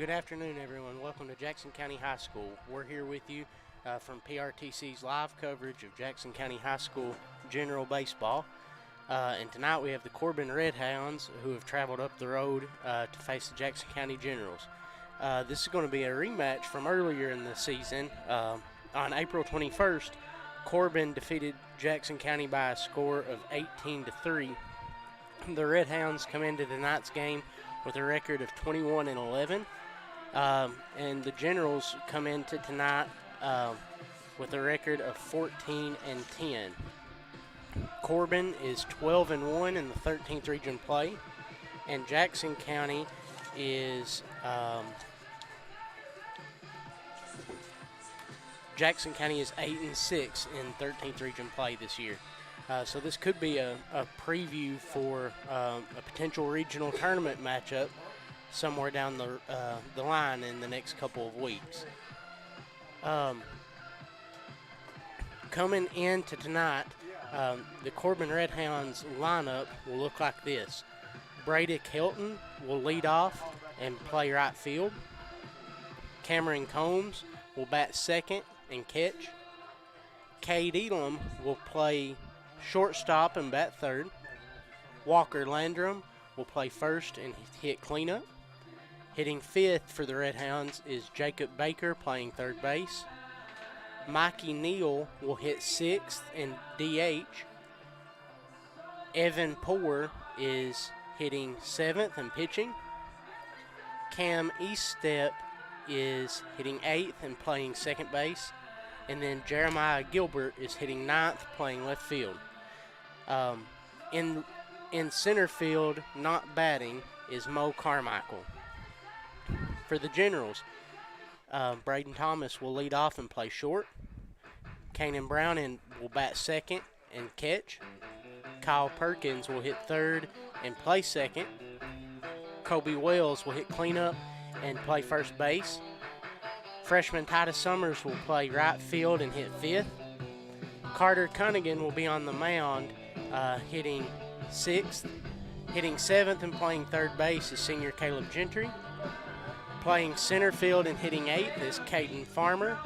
Good afternoon, everyone. Welcome to Jackson County High School. We're here with you from PRTC's live coverage of Jackson County High School General Baseball. And tonight we have the Corbin Red Hounds who have traveled up the road to face the Jackson County Generals. This is going to be a rematch from earlier in the season. On April 21st, Corbin defeated Jackson County by a score of 18-3. The Red Hounds come into tonight's game with a record of 21-11. And the Generals come into tonight with a record of 14-10. Corbin is 12-1 in the 13th region play, and Jackson County is 8-6 in 13th region play this year. So this could be a preview for a potential regional tournament matchup somewhere down the line in the next couple of weeks. Coming into tonight, the Corbin Red Hounds lineup will look like this. Brady Kelton will lead off and play right field. Cameron Combs will bat second and catch. Cade Elam will play shortstop and bat third. Walker Landrum will play first and hit cleanup. Hitting fifth for the Red Hounds is Jacob Baker playing third base. Mikey Neal will hit sixth and DH. Evan Poore is hitting seventh and pitching. Cam Eaststep is hitting eighth and playing second base. And then Jeremiah Gilbert is hitting ninth playing left field. In center field, not batting, is Mo Carmichael. For the Generals, Braden Thomas will lead off and play short. Kanan Browning will bat second and catch. Kyle Perkins will hit third and play second. Kobe Wells will hit cleanup and play first base. Freshman Titus Summers will play right field and hit fifth. Carter Cunningham will be on the mound hitting sixth. Hitting seventh and playing third base is senior Caleb Gentry. Playing center field and hitting eighth is Caden Farmer.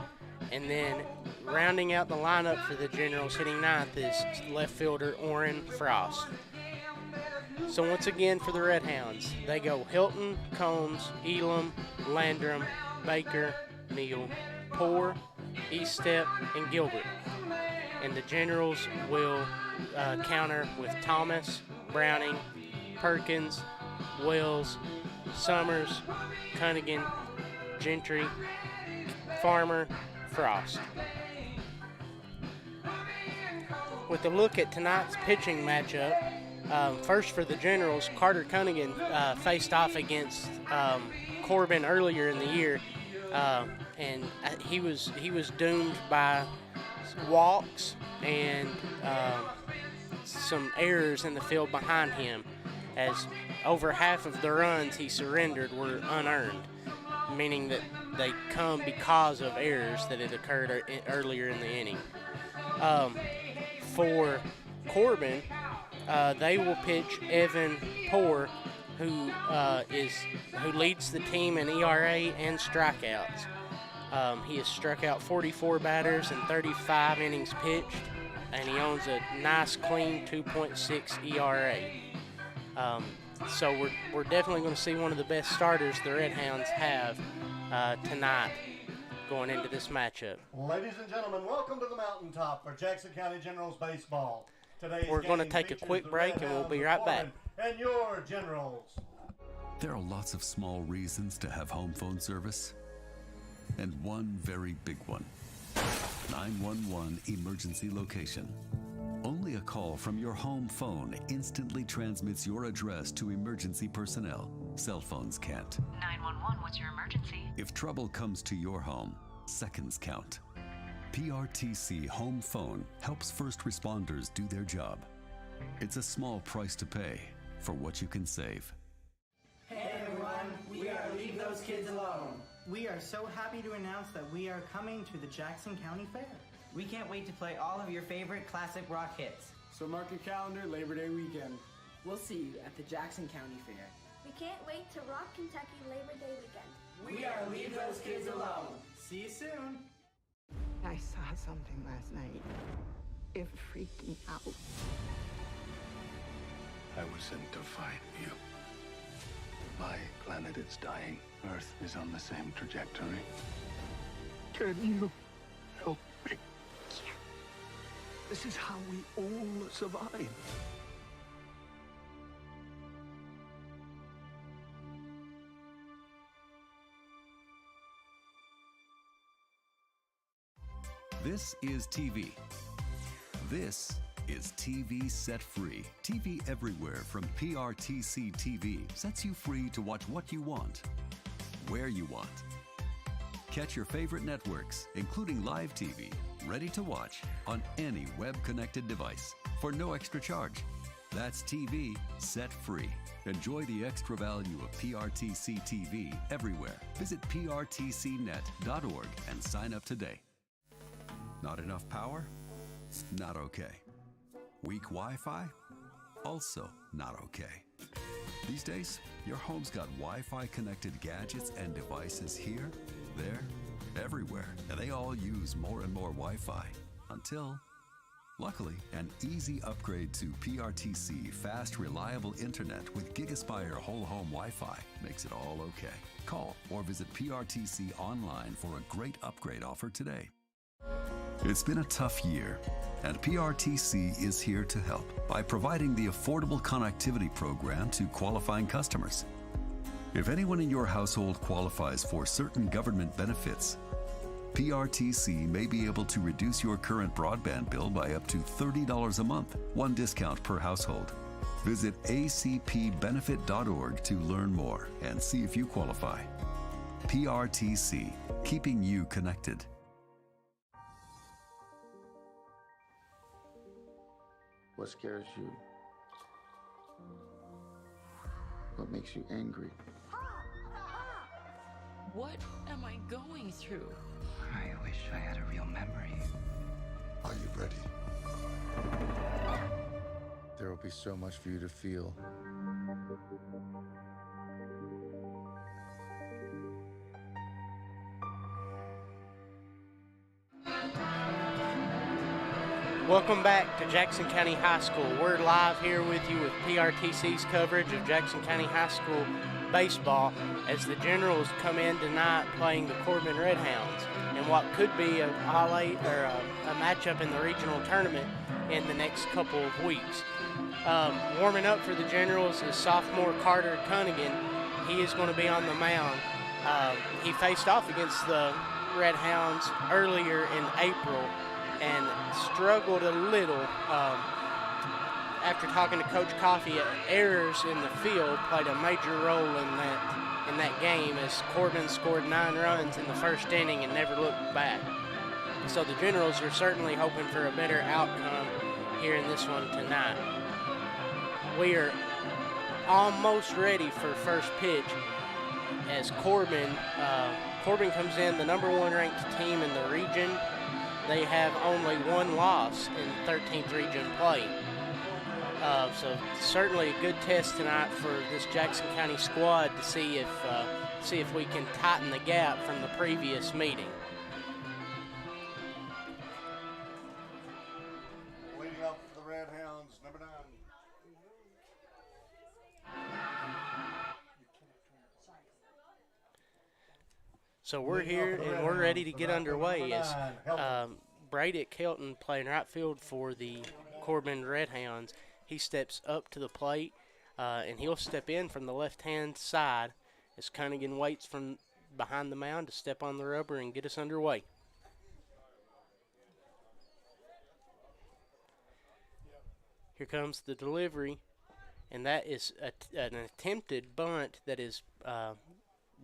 And then rounding out the lineup for the Generals hitting ninth is left fielder Orrin Frost. So once again for the Red Hounds, they go Hilton, Combs, Elam, Landrum, Baker, Neal, Poore, Eaststep, and Gilbert. And the Generals will counter with Thomas, Browning, Perkins, Wells, Summers, Cunningham, Gentry, Farmer, Frost. With a look at tonight's pitching matchup, first for the Generals, Carter Cunningham faced off against Corbin earlier in the year, and he was doomed by walks and some errors in the field behind him, as over half of the runs he surrendered were unearned, meaning that they come because of errors that had occurred earlier in the inning. For Corbin, they will pitch Evan Poore, who leads the team in ERA and strikeouts. He has struck out 44 batters in 35 innings pitched, and he owns a nice, clean 2.6 ERA. So we're definitely going to see one of the best starters the Red Hounds have tonight going into this matchup. Ladies and gentlemen, welcome to the mountaintop for Jackson County Generals baseball. We're going to take a quick break and we'll be right back. And your Generals. There are lots of small reasons to have home phone service, and one very big one: 911 emergency location. Only a call from your home phone instantly transmits your address to emergency personnel. Cell phones can't. 911, what's your emergency? If trouble comes to your home, seconds count. PRTC Home Phone helps first responders do their job. It's a small price to pay for what you can save. Hey everyone, we are Leave Those Kids Alone. We are so happy to announce that we are coming to the Jackson County Fair. We can't wait to play all of your favorite classic rock hits. So mark your calendar, Labor Day weekend. We'll see you at the Jackson County Fair. We can't wait to rock Kentucky Labor Day weekend. We are Leave Those Kids Alone. See you soon. I saw something last night. It freaked me out. I was sent to fight you. My planet is dying. Earth is on the same trajectory. Can you help me? This is how we all survive. This is TV. This is TV Set Free. TV everywhere from PRTC TV sets you free to watch what you want, where you want. Catch your favorite networks, including live TV, ready to watch on any web-connected device for no extra charge. That's TV Set Free. Enjoy the extra value of PRTC TV everywhere. Visit prtcnet.org and sign up today. Not enough power? Not okay. Weak Wi-Fi? Also not okay. These days, your home's got Wi-Fi connected gadgets and devices here, there, everywhere, and they all use more and more Wi-Fi until, luckily, an easy upgrade to PRTC fast, reliable internet with GigaSpire whole home Wi-Fi makes it all okay. Call or visit PRTC online for a great upgrade offer today. It's been a tough year, and PRTC is here to help by providing the affordable connectivity program to qualifying customers. If anyone in your household qualifies for certain government benefits, PRTC may be able to reduce your current broadband bill by up to $30 a month, one discount per household. Visit acpbenefit.org to learn more and see if you qualify. PRTC, keeping you connected. What scares you? What makes you angry? What am I going through? I wish I had a real memory. Are you ready? There will be so much for you to feel. Welcome back to Jackson County High School. We're live here with you with PRTC's coverage of Jackson County High School baseball as the Generals come in tonight playing the Corbin Red Hounds in what could be a matchup in the regional tournament in the next couple of weeks. Warming up for the Generals is sophomore Carter Cunningham. He is going to be on the mound. He faced off against the Red Hounds earlier in April and struggled a little after talking to Coach Coffey. Errors in the field played a major role in that game as Corbin scored 9 runs in the first inning and never looked back. So the Generals are certainly hoping for a better outcome here in this one tonight. We are almost ready for first pitch as Corbin comes in, the number 1 ranked team in the region. They have only 1 loss in 13th region play. So certainly a good test tonight for this Jackson County squad to see if we can tighten the gap from the previous meeting. Leading up for the Red Hounds, number 9. So we're here and we're ready to get underway as Brady Kelton playing right field for the Corbin Red Hounds. He steps up to the plate and he'll step in from the left-hand side as Cunningham waits from behind the mound to step on the rubber and get us underway. Here comes the delivery, and that is an attempted bunt that is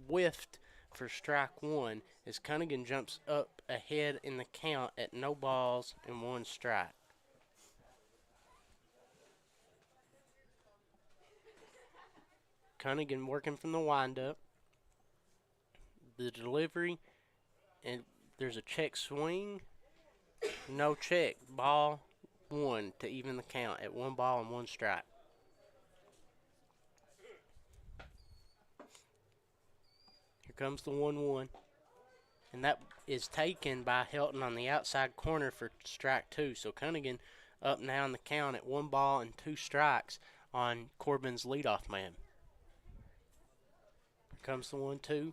whiffed for strike 1 as Cunningham jumps up ahead in the count at no balls and 1 strike. Cunningham working from the windup. The delivery, and there's a check swing. No check. Ball 1 to even the count at 1 ball and 1 strike. Here comes the 1-1. And that is taken by Helton on the outside corner for strike 2. So Cunningham up now in the count at 1 ball and 2 strikes on Corbin's leadoff man. Here comes the 1-2.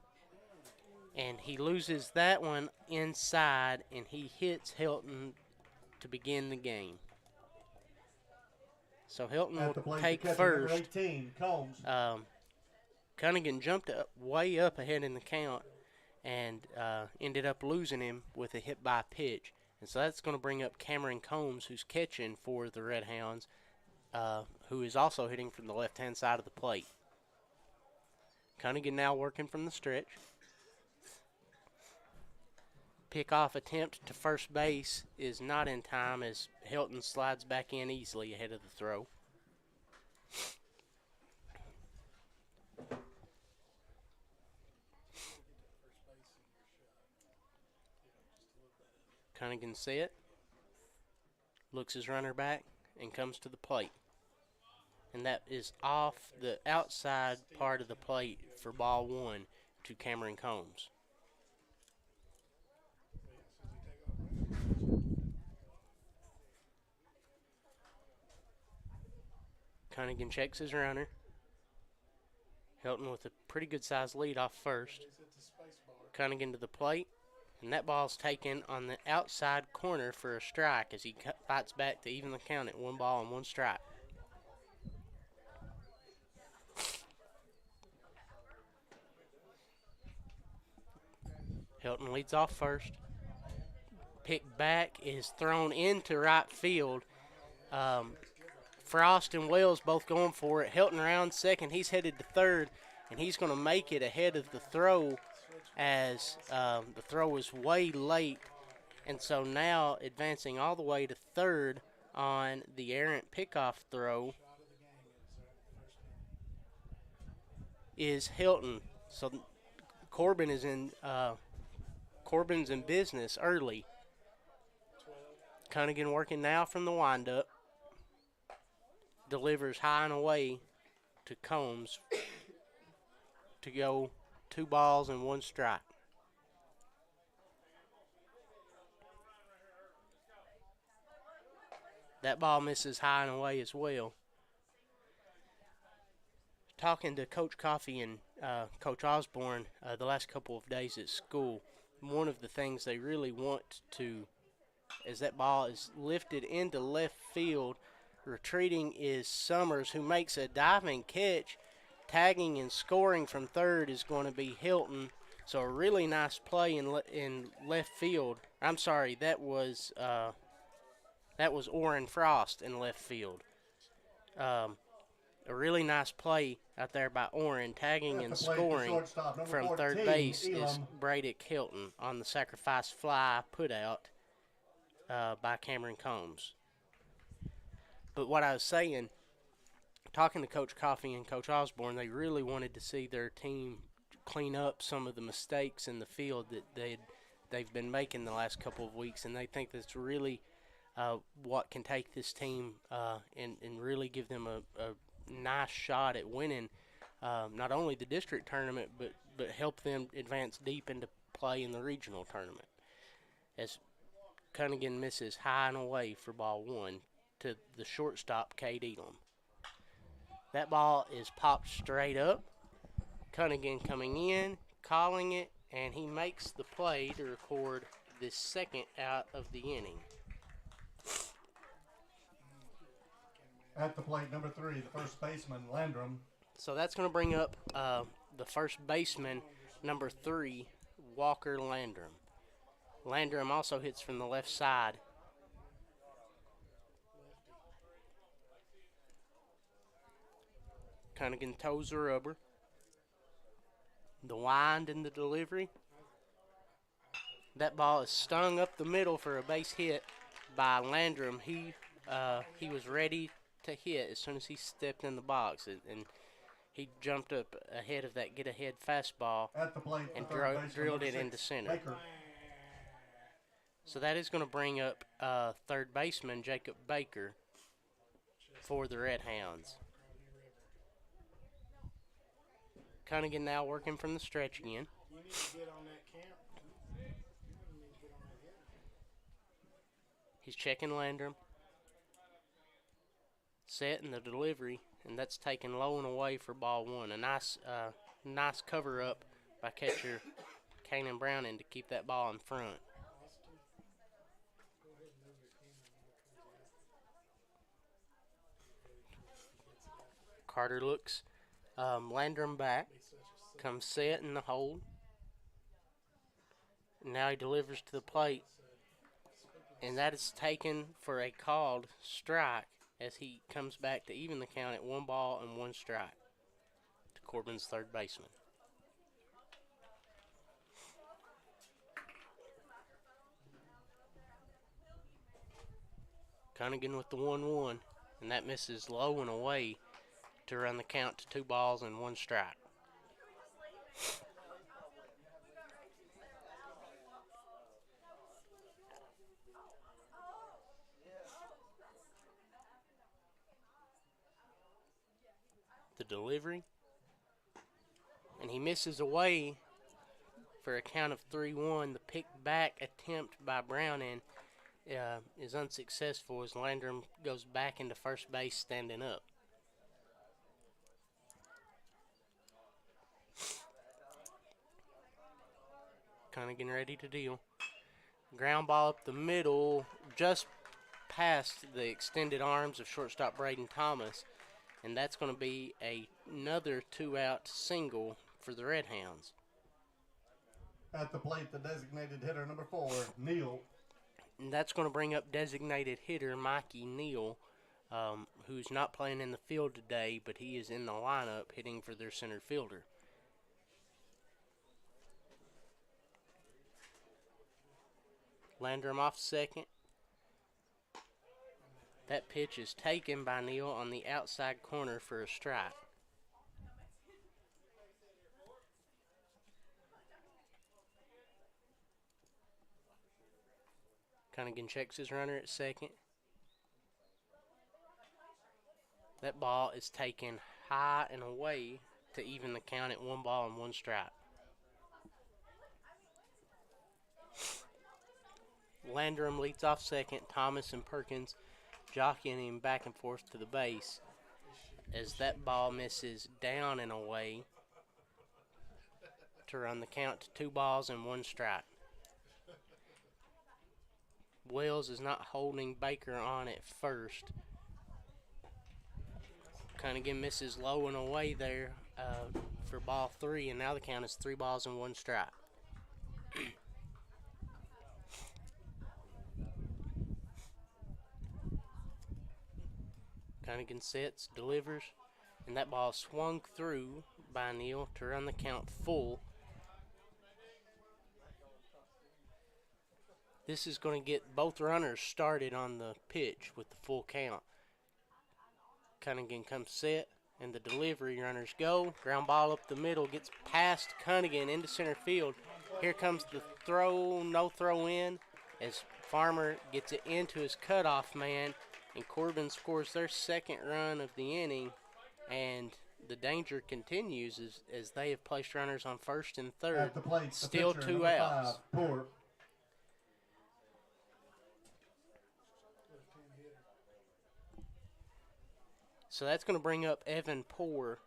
And he loses that one inside, and he hits Helton to begin the game. So Helton will take first. 18, Combs. Cunningham jumped way up ahead in the count and ended up losing him with a hit by pitch. And so that's going to bring up Cameron Combs, who's catching for the Red Hounds, who is also hitting from the left-hand side of the plate. Cunningham now working from the stretch. Pickoff attempt to first base is not in time as Helton slides back in easily ahead of the throw. Cunningham set, looks his runner back, and comes to the plate. And that is off the outside part of the plate for ball 1 to Cameron Combs. Cunningham checks his runner. Helton with a pretty good sized lead off first. Cunningham to the plate. And that ball's taken on the outside corner for a strike as he fights back to even the count at 1 ball and 1 strike. Helton leads off first. Pick back is thrown into right field. Frost and Wells both going for it. Helton around second. He's headed to third, and he's going to make it ahead of the throw as the throw is way late. And so now advancing all the way to third on the errant pickoff throw is Helton. So Corbin is Corbin's in business early. Cunningham working now from the windup. Delivers high and away to Combs to go 2 balls and 1 strike. That ball misses high and away as well. Talking to Coach Coffey and Coach Osborne the last couple of days at school, one of the things they really want to, as that ball is lifted into left field, retreating is Summers, who makes a diving catch. Tagging and scoring from third is going to be Helton. So a really nice play in left field. I'm sorry, that was Orrin Frost in left field. A really nice play out there by Orrin. Tagging and scoring from third base is Bradick Helton on the sacrifice fly put out by Cameron Combs. But what I was saying, talking to Coach Coffey and Coach Osborne, they really wanted to see their team clean up some of the mistakes in the field that they've been making the last couple of weeks, and they think that's really what can take this team and really give them a nice shot at winning not only the district tournament but help them advance deep into play in the regional tournament. As Cunningham misses high and away for ball 1 to the shortstop, Cade Elam. That ball is popped straight up. Cunningham coming in, calling it, and he makes the play to record the second out of the inning. At the plate, number 3, the first baseman, Landrum. So that's going to bring up the first baseman, number 3, Walker Landrum. Landrum also hits from the left side. Cunningham toes the rubber. The wind and the delivery. That ball is stung up the middle for a base hit by Landrum. He was ready to hit as soon as he stepped in the box, and he jumped up ahead of that get-ahead fastball and drilled it into center. Baker. So that is going to bring up third baseman Jacob Baker for the Red Hounds. Cunningham now working from the stretch again. You need to get on that count. You need to get on that hitter. He's checking Landrum. Setting the delivery, and that's taken low and away for ball one. A nice cover up by catcher Kanan Browning to keep that ball in front. Carter looks Landrum back, comes set in the hold. Now he delivers to the plate, and that is taken for a called strike as he comes back to even the count at 1 ball and 1 strike to Corbin's third baseman. Cunningham with the 1-1, and that misses low and away to run the count to 2 balls and 1 strike. The delivery, and he misses away for a count of 3-1. The pick back attempt by Browning is unsuccessful as Landrum goes back into first base standing up. Cunningham ready to deal. Ground ball up the middle, just past the extended arms of shortstop Braden Thomas, and that's going to be another 2-out single for the Red Hounds. At the plate, the designated hitter, number 4, Neal. And that's going to bring up designated hitter Mikey Neal, who's not playing in the field today, but he is in the lineup hitting for their center fielder. Landrum off second. That pitch is taken by Neal on the outside corner for a strike. Cunningham checks his runner at second. That ball is taken high and away to even the count at 1 ball and 1 strike. Landrum leads off second. Thomas and Perkins jockeying him back and forth to the base as that ball misses down and away to run the count to 2 balls and 1 strike. Wells is not holding Baker on at first. Cunningham misses low and away there for ball 3, and now the count is 3 balls and 1 strike. Cunningham sets, delivers, and that ball swung through by Neal to run the count full. This is going to get both runners started on the pitch with the full count. Cunningham comes set, and the delivery runners go. Ground ball up the middle, gets past Cunningham into center field. Here comes the throw, no throw in, as Farmer gets it into his cutoff man, and Corbin scores their second run of the inning, and the danger continues as they have placed runners on first and third. At the plate, Still pitcher, 2 number outs. 5, Poor. So that's going to bring up Evan Poor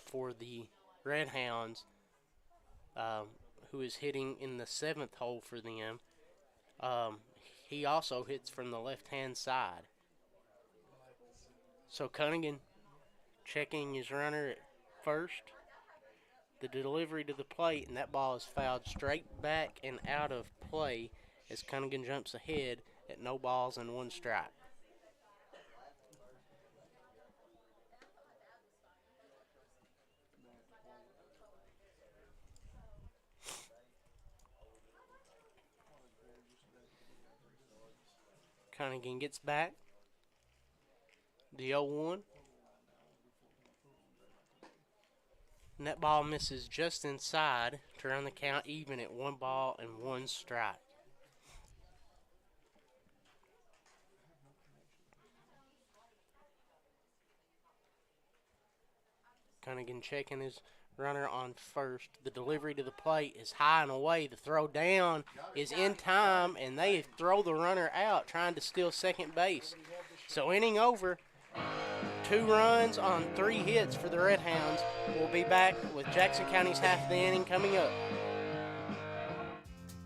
for the Red Hounds, who is hitting in the 7th hole for them. He also hits from the left-hand side. So Cunningham checking his runner at first. The delivery to the plate, and that ball is fouled straight back and out of play as Cunningham jumps ahead at no balls and 1 strike. Cunningham gets back. The 0-1. And that ball misses just inside to run the count even at 1 ball and 1 strike. Cunningham checking his runner on first. The delivery to the plate is high and away. The throw down is in time, and they throw the runner out trying to steal second base. So inning over, 2 runs on 3 hits for the Red Hounds. We'll be back with Jackson County's half of the inning coming up.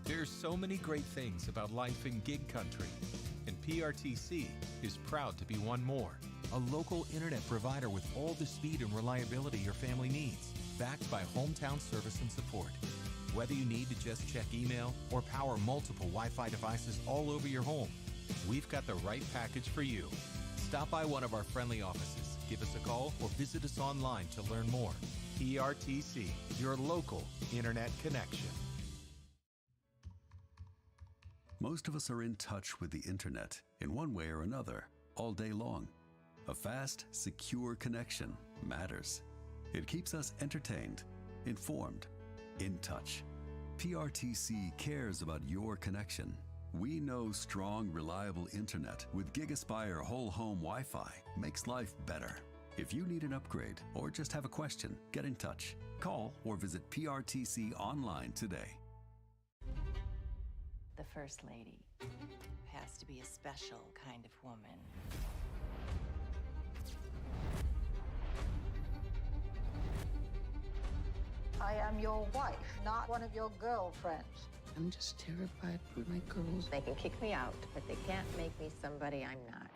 There's so many great things about life in gig country, and PRTC is proud to be one more. A local internet provider with all the speed and reliability your family needs, backed by hometown service and support. Whether you need to just check email or power multiple Wi-Fi devices all over your home, we've got the right package for you. Stop by one of our friendly offices, give us a call, or visit us online to learn more. PRTC, your local internet connection. Most of us are in touch with the internet in one way or another all day long. A fast, secure connection matters. It keeps us entertained, informed, in touch. PRTC cares about your connection. We know strong, reliable internet with GigaSpire whole home Wi-Fi makes life better. If you need an upgrade or just have a question, get in touch. Call or visit PRTC online today. The First Lady has to be a special kind of woman. I am your wife, not one of your girlfriends. I'm just terrified for my girls. They can kick me out, but they can't make me somebody I'm not.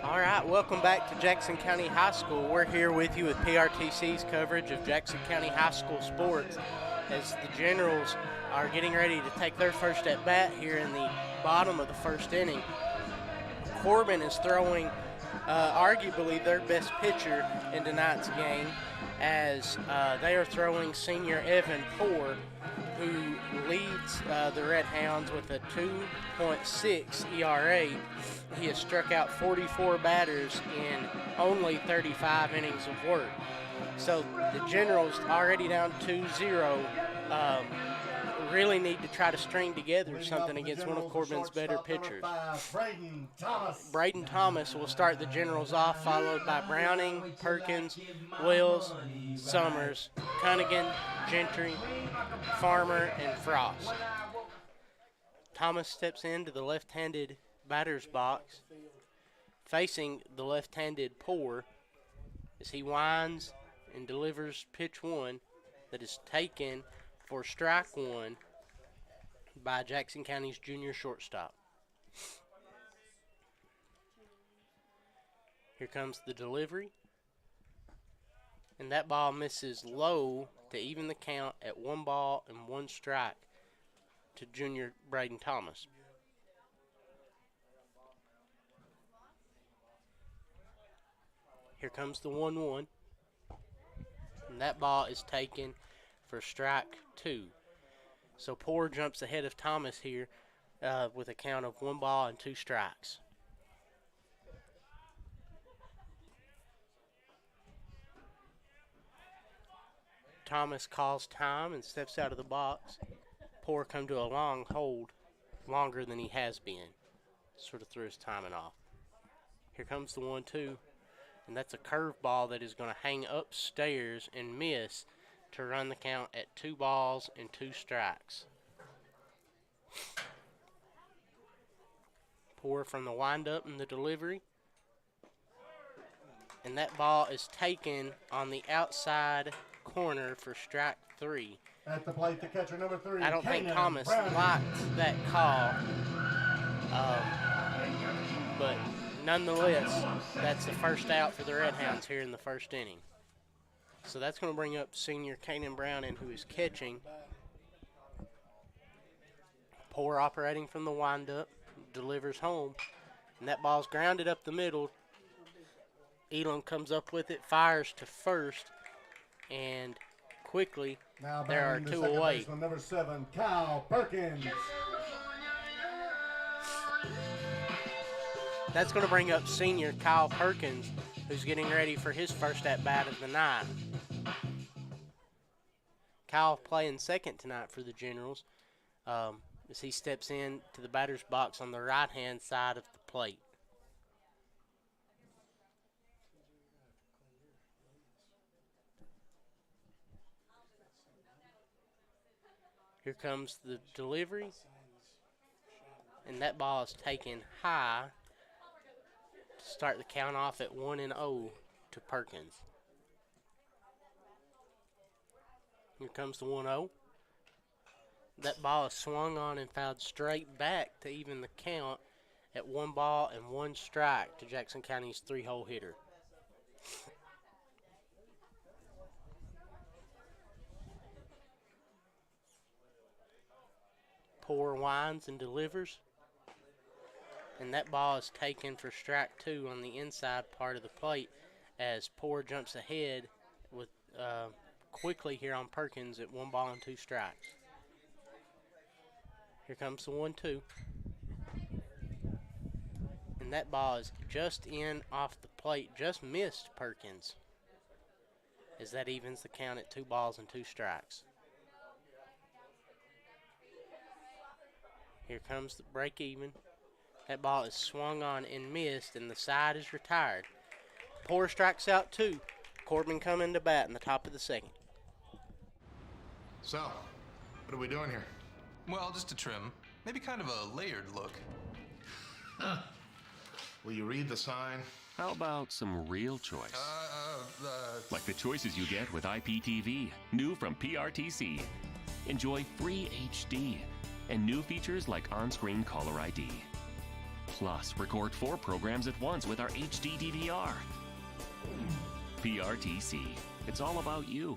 All right, welcome back to Jackson County High School. We're here with you with PRTC's coverage of Jackson County High School sports as the Generals are getting ready to take their first at bat here in the bottom of the first inning. Corbin is throwing arguably their best pitcher in tonight's game as they are throwing senior Evan Poor, who leads the Red Hounds with a 2.6 ERA. He has struck out 44 batters in only 35 innings of work. So the Generals already down 2-0 really need to try to string together something against one of Corbin's better pitchers. Braden Thomas will start the Generals off, followed by Browning, Perkins, Wills, Summers, Cunningham, Gentry, Farmer, and Frost. Thomas steps into the left-handed batter's box, facing the left-handed Poor as he winds and delivers pitch 1 that is taken for strike 1 by Jackson County's junior shortstop. Here comes the delivery, and that ball misses low to even the count at 1 ball and 1 strike to junior Braden Thomas. Here comes the 1-1, and that ball is taken for strike 2. So Poor jumps ahead of Thomas here with a count of 1 ball and 2 strikes. Thomas calls time and steps out of the box. Poor come to a long hold, longer than he has been. Sort of threw his timing off. Here comes the 1-2. And that's a curveball that is going to hang upstairs and miss to run the count at 2 balls and 2 strikes. Poor from the windup and the delivery. And that ball is taken on the outside corner for strike 3. At the plate, the catcher, number 3. I don't think Thomas liked that call. But nonetheless, that's the first out for the Red Hounds here in the first inning. So that's going to bring up senior Kanan Browning, who is catching. Poor operating from the windup, delivers home, and that ball's grounded up the middle. Elam comes up with it, fires to first, and quickly there are 2 away. Number 7, Kyle Perkins. That's going to bring up senior Kyle Perkins, who's getting ready for his first at-bat of the night. Kyle playing second tonight for the Generals as he steps in to the batter's box on the right-hand side of the plate. Here comes the delivery, and that ball is taken high to start the count off at 1-0 to Perkins. Here comes the 1-0. That ball is swung on and fouled straight back to even the count at 1 ball and 1 strike to Jackson County's 3-hole hitter. Poor winds and delivers, and that ball is taken for strike 2 on the inside part of the plate as Poor jumps ahead with quickly here on Perkins at 1 ball and 2 strikes. Here comes the 1-2, and that ball is just in off the plate, just missed Perkins, as that evens the count at 2 balls and 2 strikes. Here comes the break even. That ball is swung on and missed, and the side is retired. Poor strikes out 2. Corbin coming to bat in the top of the second. So, what are we doing here? Well, just a trim. Maybe kind of a layered look. Will you read the sign? How about some real choice? Like the choices you get with IPTV, new from PRTC. Enjoy free HD and new features like on-screen caller ID. Plus, record 4 programs at once with our HD DVR. PRTC. It's all about you.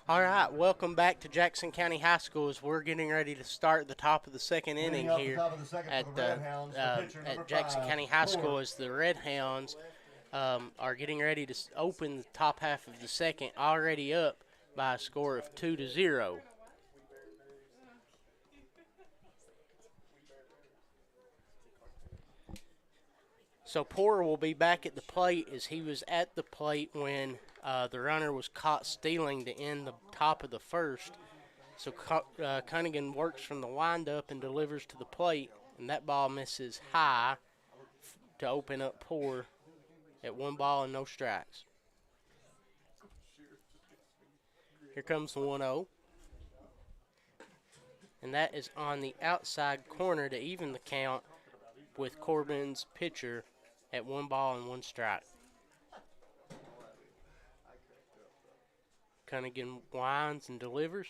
All right, welcome back to Jackson County High School as we're getting ready to start the top of the second inning here at Jackson County High School as the Red Hounds are getting ready to open the top half of the second, already up by a score of 2-0. So Poor will be back at the plate as he was at the plate when the runner was caught stealing to end the top of the first. So Cunningham works from the windup and delivers to the plate, and that ball misses high to open up Poor at 1 ball and no strikes. Here comes the 1-0. And that is on the outside corner to even the count with Corbin's pitcher at 1 ball and 1 strike. Cunningham winds and delivers.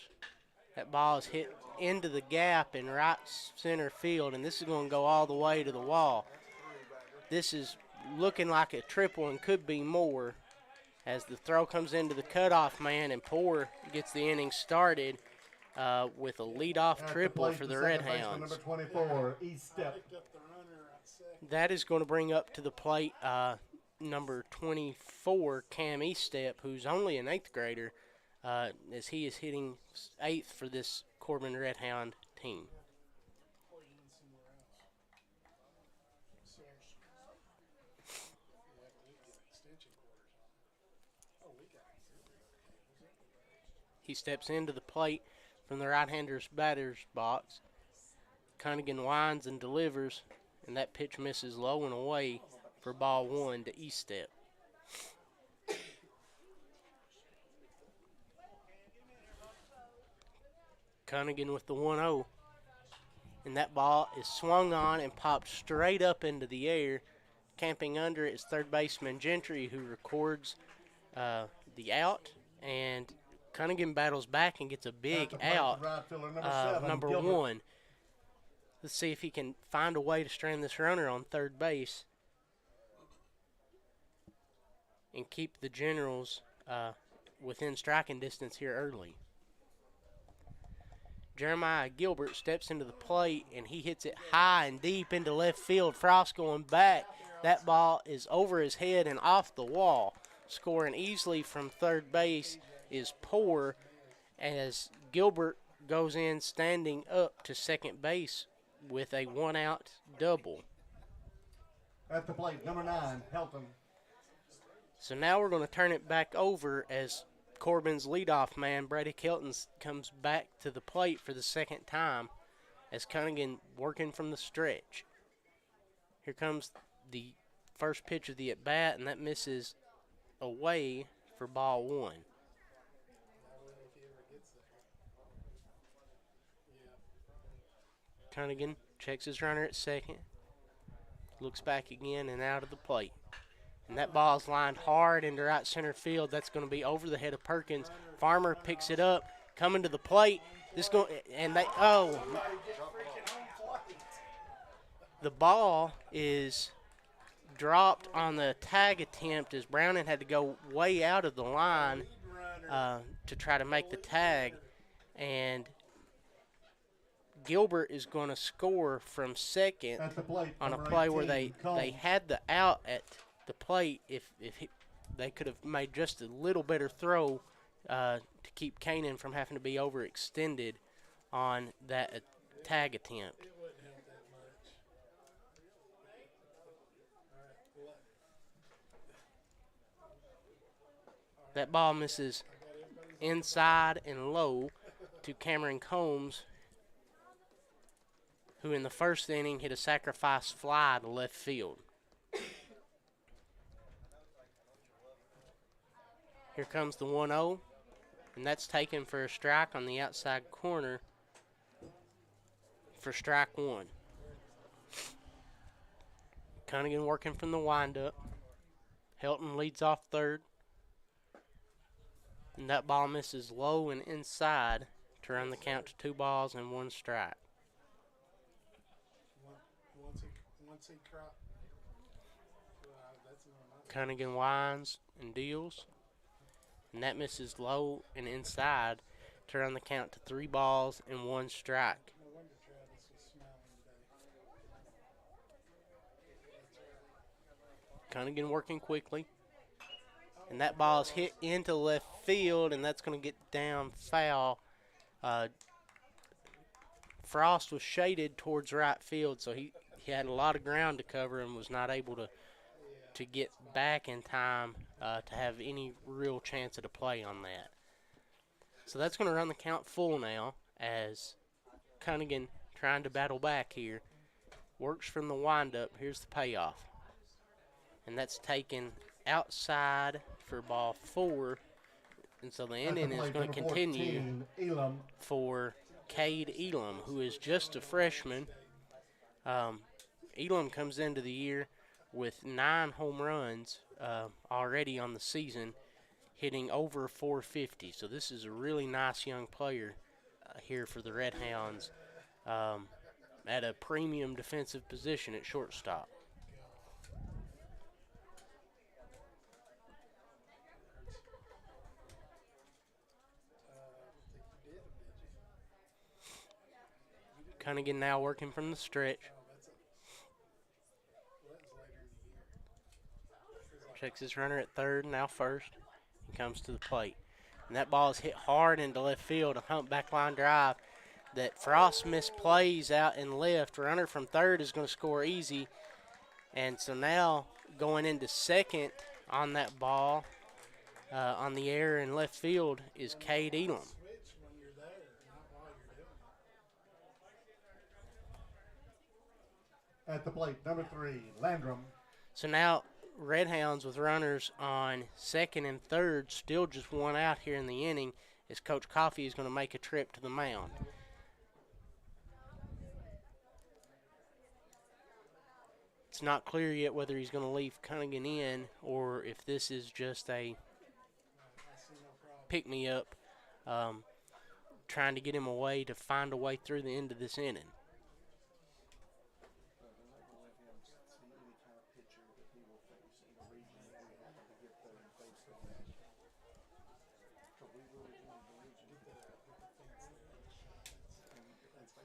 That ball is hit into the gap in right center field, and this is going to go all the way to the wall. This is looking like a triple and could be more as the throw comes into the cutoff man, and Poor gets the inning started with a leadoff triple for the Red Hounds. Number 24, Eastep. That is going to bring up to the plate number 24, Cam Eastep, who's only an 8th grader, as he is hitting 8th for this Corbin Red Hound team. He steps into the plate from the right-hander's batter's box. Cunningham winds and delivers, and that pitch misses low and away for ball 1 to Eastep. Cunningham with the 1-0. And that ball is swung on and popped straight up into the air. Camping under it is third baseman Gentry, who records the out. And Cunningham battles back and gets a big out, number 1. Let's see if he can find a way to strand this runner on third base and keep the Generals within striking distance here early. Jeremiah Gilbert steps into the plate, and he hits it high and deep into left field. Frost going back. That ball is over his head and off the wall. Scoring easily from third base is Poor as Gilbert goes in standing up to second base with a 1-out double. At the plate, number 9, Helton. So now we're going to turn it back over as Corbin's leadoff man, Brady Kelton, comes back to the plate for the second time as Cunningham working from the stretch. Here comes the first pitch of the at-bat, and that misses away for ball 1. Cunningham checks his runner at second, looks back again and out of the plate. And that ball is lined hard into right center field. That's going to be over the head of Perkins. Farmer picks it up, coming to the plate. The ball is dropped on the tag attempt as Browning had to go way out of the line to try to make the tag. And Gilbert is going to score from second on a play where they had the out at the plate. If they could have made just a little better throw to keep Kanan from having to be overextended on that tag attempt. That ball misses inside and low to Cameron Combs, who in the first inning hit a sacrifice fly to left field. Here comes the 1-0, and that's taken for a strike on the outside corner for strike 1. Cunningham working from the windup. Helton leads off third. And that ball misses low and inside to run the count to 2 balls and 1 strike. Cunningham winds and deals. And that misses low and inside to run the count to 3 balls and 1 strike. Cunningham working quickly. And that ball is hit into left field, and that's going to get down foul. Frost was shaded towards right field, so he had a lot of ground to cover and was not able to get back in time to have any real chance at a play on that. So that's going to run the count full now as Cunningham, trying to battle back here, works from the windup. Here's the payoff. And that's taken outside for ball 4. And so the inning is going to continue 14, for Cade Elam, who is just a freshman. Elam comes into the year with 9 home runs already on the season, hitting over 450. So this is a really nice young player here for the Red Hounds at a premium defensive position at shortstop. Cunningham now working from the stretch. Checks his runner at third, now first. He comes to the plate. And that ball is hit hard into left field, a humpback line drive that Frost misplays out in left. Runner from third is going to score easy. And so now going into second on that ball on the air in left field is Cade Elam. At the plate, number 3, Landrum. So now Red Hounds with runners on second and third, still just 1 out here in the inning, as Coach Coffey is going to make a trip to the mound. it's not clear yet whether he's going to leave Cunningham in or if this is just a pick-me-up, trying to get him away to find a way through the end of this inning.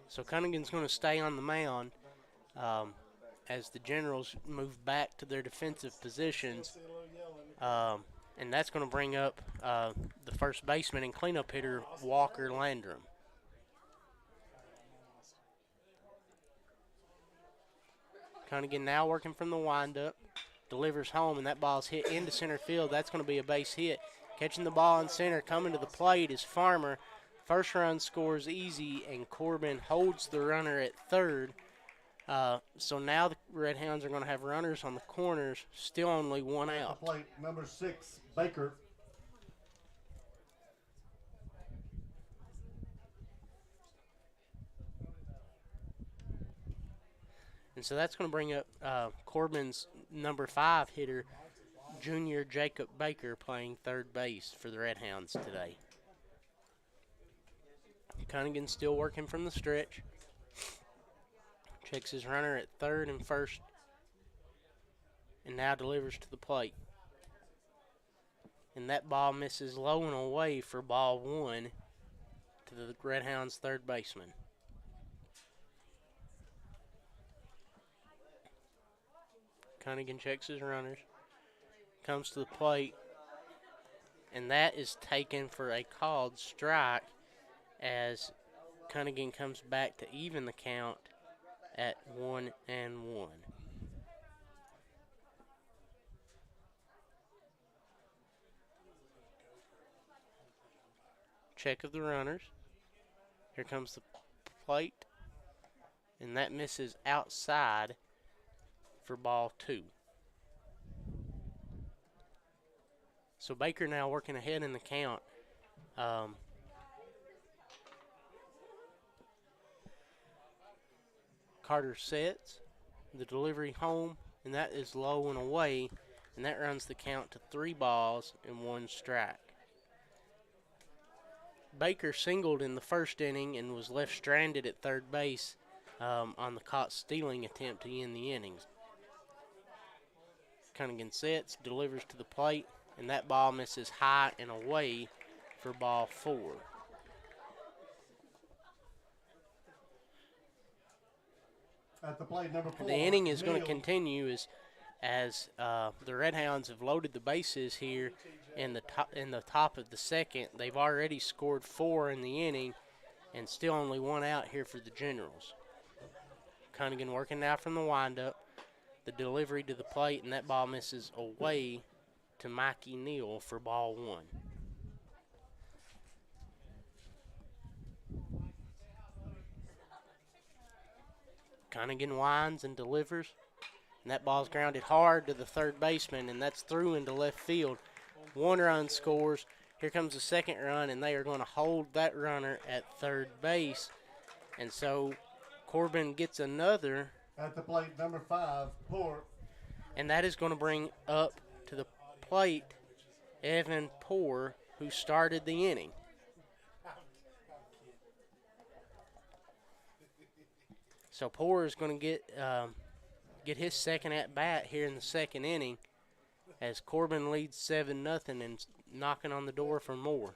So Cunningham's going to stay on the mound as the Generals move back to their defensive positions. And that's going to bring up the first baseman and cleanup hitter, Walker Landrum. Cunningham now working from the windup. Delivers home, and that ball's hit into center field. That's going to be a base hit. Catching the ball in center, coming to the plate is Farmer. First run scores easy, and Corbin holds the runner at third. So now the Red Hounds are going to have runners on the corners, still only one out. At the plate, number 6, Baker. And so that's going to bring up Corbin's number 5 hitter, junior Jacob Baker, playing third base for the Red Hounds today. Cunningham still working from the stretch. Checks his runner at third and first, and now delivers to the plate. And that ball misses low and away for ball 1 to the Red Hounds' third baseman. Cunningham checks his runners, comes to the plate, and that is taken for a called strike as Cunningham comes back to even the count at 1-1. Check of the runners. Here comes the plate, and that misses outside for ball 2. So Baker now working ahead in the count. Carter sets the delivery home, and that is low and away, and that runs the count to 3 balls and 1 strike. Baker singled in the first inning and was left stranded at third base on the caught stealing attempt to end the innings. Cunningham sets, delivers to the plate, and that ball misses high and away for ball 4. At the plate, number 4. The inning is going to continue as the Red Hounds have loaded the bases here in the top of the second. They've already scored 4 in the inning, and still only 1 out here for the Generals. Cunningham working now from the windup. The delivery to the plate, and that ball misses away to Mikey Neal for ball 1. Cunningham winds and delivers, and that ball's grounded hard to the third baseman, and that's through into left field. 1 run scores. Here comes the second run, and they are going to hold that runner at third base. And so Corbin gets another. At the plate, number 5, Poor. And that is going to bring up to the plate Evan Poor, who started the inning. So Poor is going to get his second at bat here in the second inning, as Corbin leads 7-0 and knocking on the door for more.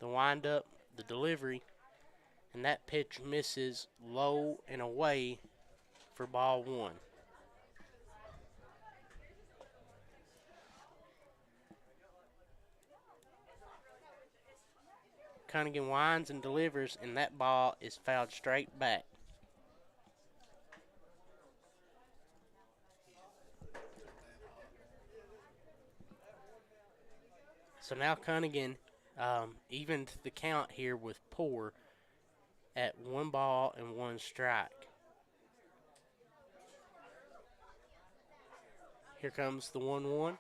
The windup, the delivery, and that pitch misses low and away for ball 1. Cunningham winds and delivers, and that ball is fouled straight back. So now Cunningham evened the count here with Poor at 1 ball and 1 strike. Here comes the 1-1.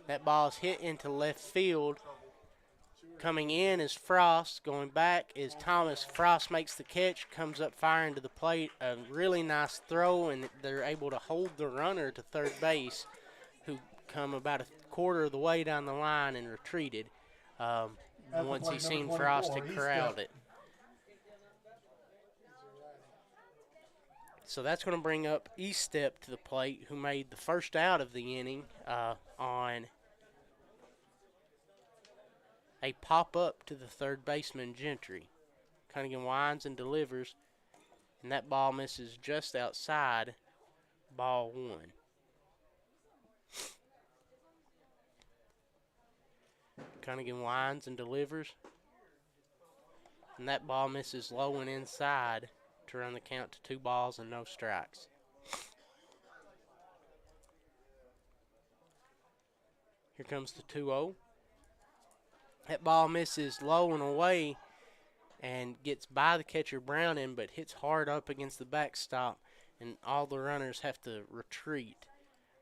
That ball is hit into left field, Coming in is Frost. Going back is Thomas. Frost makes the catch, comes up firing to the plate. A really nice throw, and they're able to hold the runner to third base, who come about a quarter of the way down the line and retreated once he seen Frost had corralled it. So that's going to bring up East Step to the plate, who made the first out of the inning on a pop-up to the third baseman, Gentry. Cunningham winds and delivers, and that ball misses just outside ball one. Cunningham winds and delivers, and that ball misses low and inside to run the count to 2 balls and no strikes. Here comes the 2-0. That ball misses low and away and gets by the catcher Browning, but hits hard up against the backstop, and all the runners have to retreat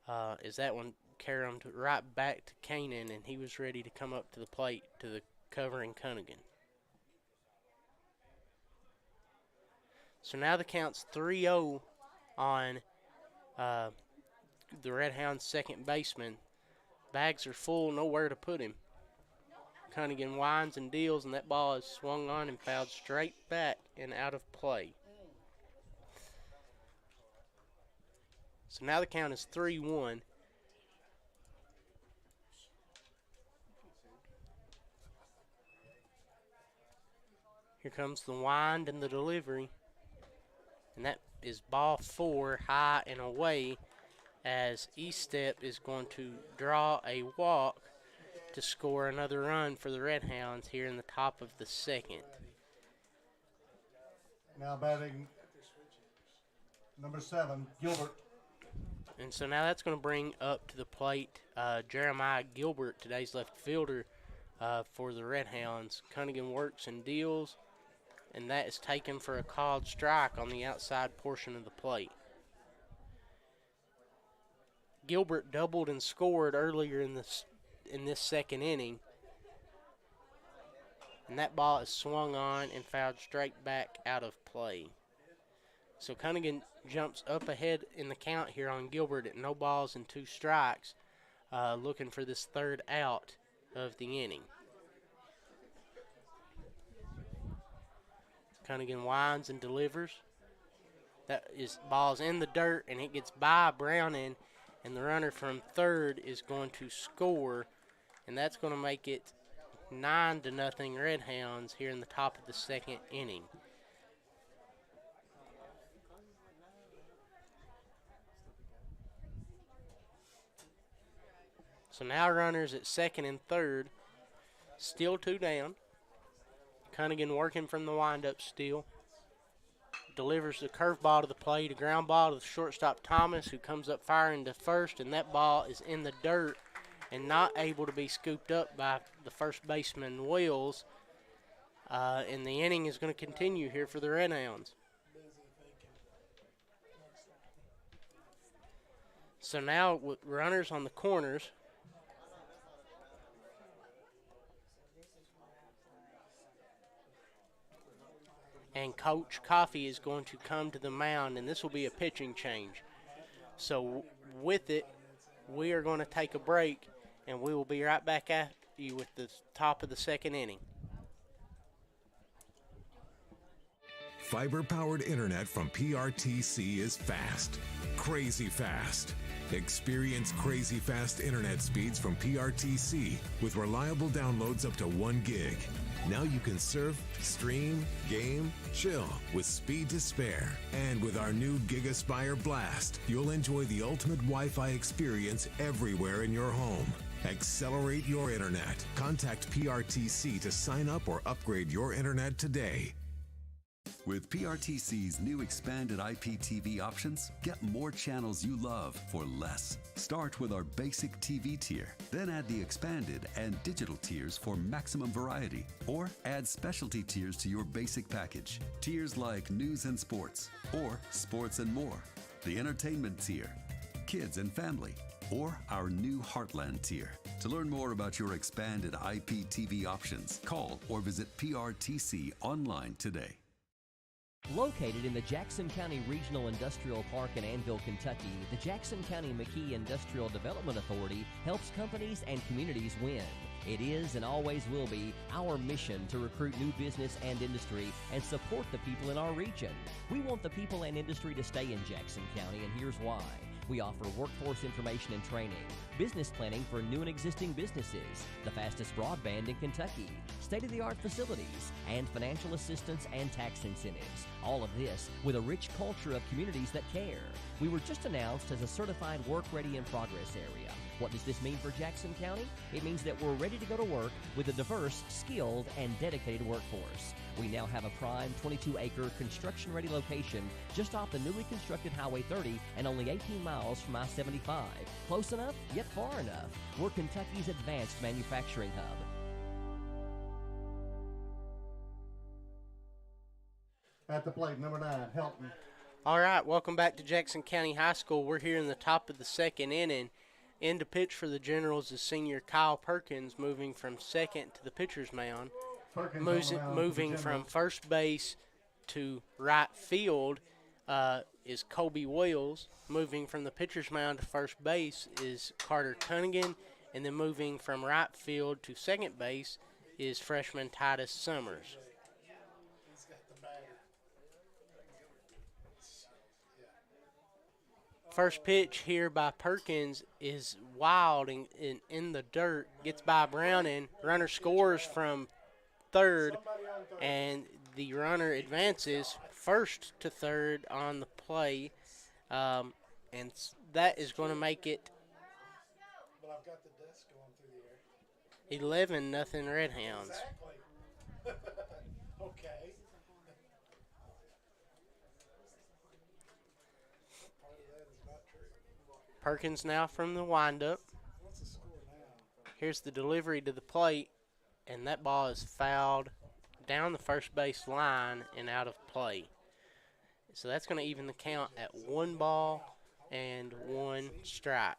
as that one carried him right back to Kanan, and he was ready to come up to the plate to the covering Cunningham. So now the count's 3-0 on the Red Hounds' second baseman. Bags are full, nowhere to put him. Cunningham winds and deals, and that ball is swung on and fouled straight back and out of play. So now the count is 3-1. Here comes the wind and the delivery. And that is ball 4, high and away, as East Step is going to draw a walk to score another run for the Red Hounds here in the top of the second. Now batting number 7, Gilbert. And so now that's going to bring up to the plate Jeremiah Gilbert, today's left fielder for the Red Hounds. Cunningham works and deals, and that is taken for a called strike on the outside portion of the plate. Gilbert doubled and scored earlier in this second inning, and that ball is swung on and fouled straight back out of play. So Cunningham jumps up ahead in the count here on Gilbert at no balls and 2 strikes, looking for this third out of the inning. Cunningham winds and delivers. That is ball's in the dirt, and it gets by Browning, and the runner from third is going to score, and that's going to make it 9-0 Red Hounds here in the top of the second inning. So now runners at second and third, still 2 down. Cunningham working from the windup still. Delivers the curveball to the plate, a ground ball to the shortstop Thomas, who comes up firing to first, and that ball is in the dirt and not able to be scooped up by the first baseman Wills. And the inning is going to continue here for the Red Hounds. So now with runners on the corners, and Coach Coffey is going to come to the mound, and this will be a pitching change. So with it, we are going to take a break, and we will be right back at you with the top of the second inning. Fiber-powered internet from PRTC is fast, crazy fast. Experience crazy fast internet speeds from PRTC with reliable downloads up to 1 gig. Now you can surf, stream, game, chill with speed to spare. And with our new GigaSpire Blast, you'll enjoy the ultimate Wi-Fi experience everywhere in your home. Accelerate your internet. Contact PRTC to sign up or upgrade your internet today. With PRTC's new expanded IPTV options, get more channels you love for less. Start with our basic TV tier, then add the expanded and digital tiers for maximum variety, or add specialty tiers to your basic package. Tiers like news and sports, or sports and more, the entertainment tier, kids and family, or our new Heartland tier. To learn more about your expanded IPTV options, call or visit PRTC online today. Located in the Jackson County Regional Industrial Park in Annville, Kentucky, the Jackson County McKee Industrial Development Authority helps companies and communities win. It is and always will be our mission to recruit new business and industry and support the people in our region. We want the people and industry to stay in Jackson County, and here's why. We offer workforce information and training, business planning for new and existing businesses, the fastest broadband in Kentucky, state-of-the-art facilities, and financial assistance and tax incentives. All of this with a rich culture of communities that care. We were just announced as a certified work-ready in progress area. What does this mean for Jackson County? It means that we're ready to go to work with a diverse, skilled, and dedicated workforce. We now have a prime 22-acre construction-ready location just off the newly constructed Highway 30 and only 18 miles from I-75. Close enough, yet far enough. We're Kentucky's advanced manufacturing hub. At the plate, number 9, Helton. All right, welcome back to Jackson County High School. We're here in the top of the second inning. In to pitch for the Generals is senior Kyle Perkins, moving from second to the pitcher's mound. Moving from first base to right field is Colby Wales. Moving from the pitcher's mound to first base is Carter Cunningham. And then moving from right field to second base is freshman Titus Summers. First pitch here by Perkins is wild and in the dirt. Gets by Browning. Runner scores from third, and the runner advances first to third on the play. And that is going to make it 11-0 Red Hounds. Okay. Perkins now from the windup. Here's the delivery to the plate, and that ball is fouled down the first base line and out of play. So that's going to even the count at 1 ball and 1 strike.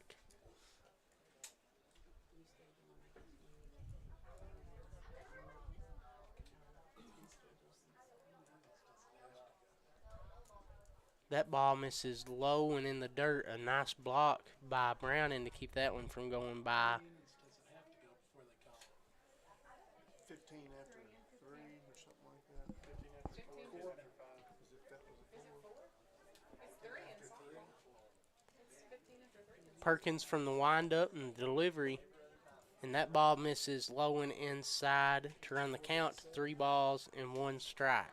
That ball misses low and in the dirt. A nice block by Browning to keep that one from going by. 15 after 3 or something like that. 15 after 4. Perkins from the windup and delivery. And that ball misses low and inside to run the count to 3 balls and 1 strike.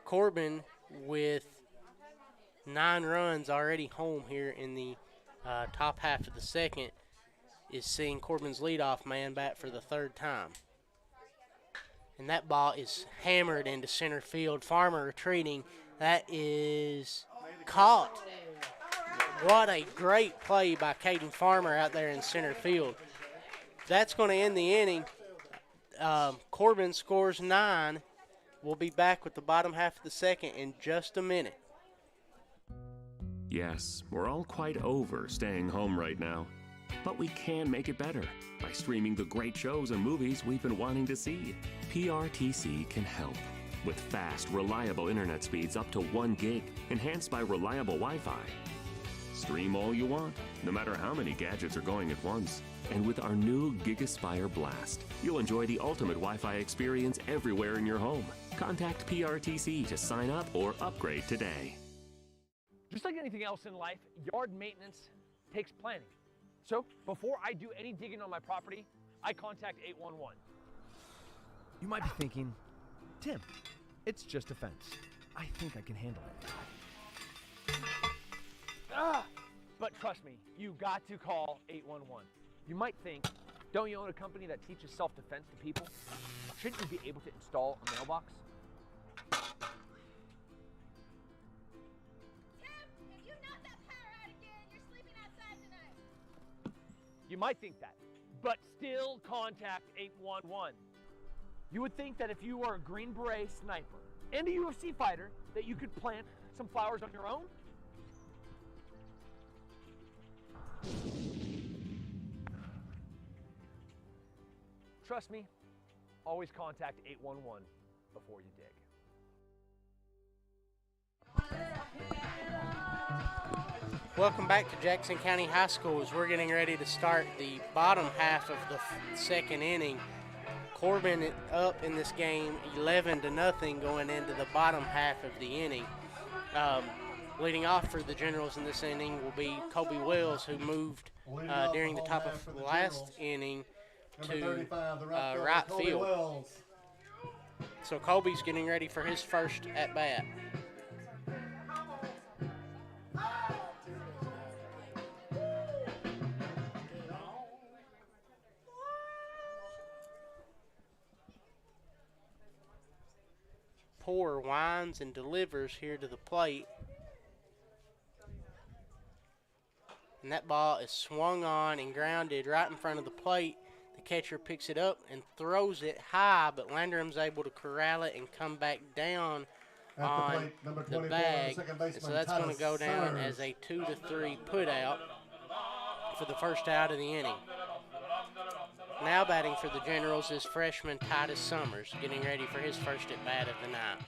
Corbin with 9 runs already home here in the top half of the second is seeing Corbin's leadoff man bat for the 3rd time. And that ball is hammered into center field. Farmer retreating. That is caught. What a great play by Caden Farmer out there in center field. That's going to end the inning. Corbin scores 9. We'll be back with the bottom half of the second in just a minute. Yes, we're all quite over staying home right now. But we can make it better by streaming the great shows and movies we've been wanting to see. PRTC can help with fast, reliable internet speeds up to 1 gig, enhanced by reliable Wi-Fi. Stream all you want, no matter how many gadgets are going at once. And with our new GigaSpire Blast, you'll enjoy the ultimate Wi-Fi experience everywhere in your home. Contact PRTC to sign up or upgrade today. Just like anything else in life, yard maintenance takes planning. So before I do any digging on my property, I contact 811. You might be thinking, Tim, it's just a fence. I think I can handle it. But trust me, you got to call 811. You might think, don't you own a company that teaches self-defense to people? Shouldn't you be able to install a mailbox? Tim, if you knock that power out again, you're sleeping outside tonight. You might think that, but still contact 811. You would think that if you were a Green Beret sniper and a UFC fighter, that you could plant some flowers on your own? Trust me, always contact 811 before you dig. Welcome back to Jackson County High School as we're getting ready to start the bottom half of the second inning. Corbin up in this game 11-0 going into the bottom half of the inning. Leading off for the Generals in this inning will be Colby Wells, who moved during the top of the last inning to right field. So Colby's getting ready for his first at-bat. Poor winds and delivers here to the plate. And that ball is swung on and grounded right in front of the plate. The catcher picks it up and throws it high, but Landrum's able to corral it and come back down on the bag. And so that's going to go down as a 2-3 put out for the first out of the inning. Now batting for the Generals is freshman Titus Summers, getting ready for his first at-bat of the night.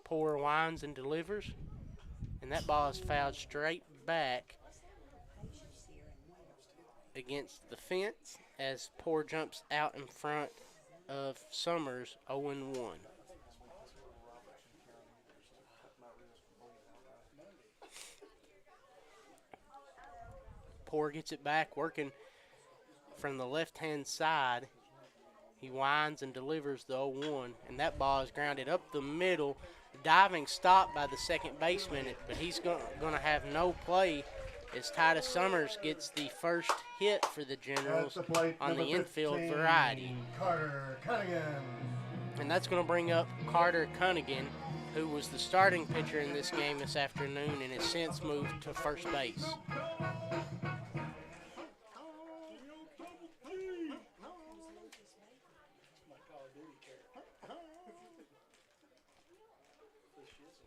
Poor winds and delivers, and that ball is fouled straight back against the fence as Poor jumps out in front of Summers 0-1. Poor gets it back, working from the left-hand side. He winds and delivers the 0-1, and that ball is grounded up the middle. Diving stop by the second baseman, but he's going to have no play as Titus Summers gets the first hit for the Generals on the infield variety. Carter Cunningham. And that's going to bring up Carter Cunningham, who was the starting pitcher in this game this afternoon and has since moved to first base.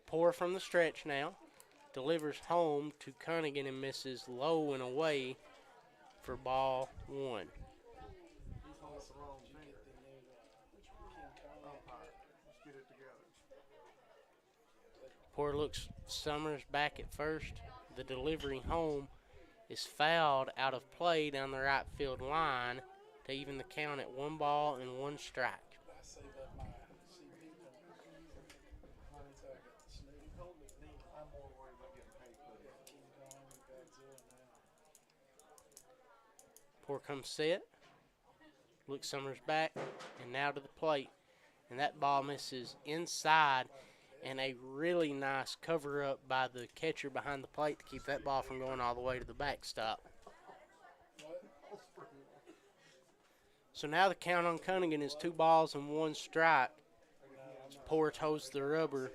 Poor from the stretch now, delivers home to Cunningham and misses low and away for ball 1. Poor looks Summers back at first. The delivery home is fouled out of play down the right field line to even the count at 1 ball and 1 strike. Poor comes set, looks Summers back, and now to the plate. And that ball misses inside, and a really nice cover-up by the catcher behind the plate to keep that ball from going all the way to the backstop. So now the count on Cunningham is 2 balls and 1 strike. Poor toes the rubber.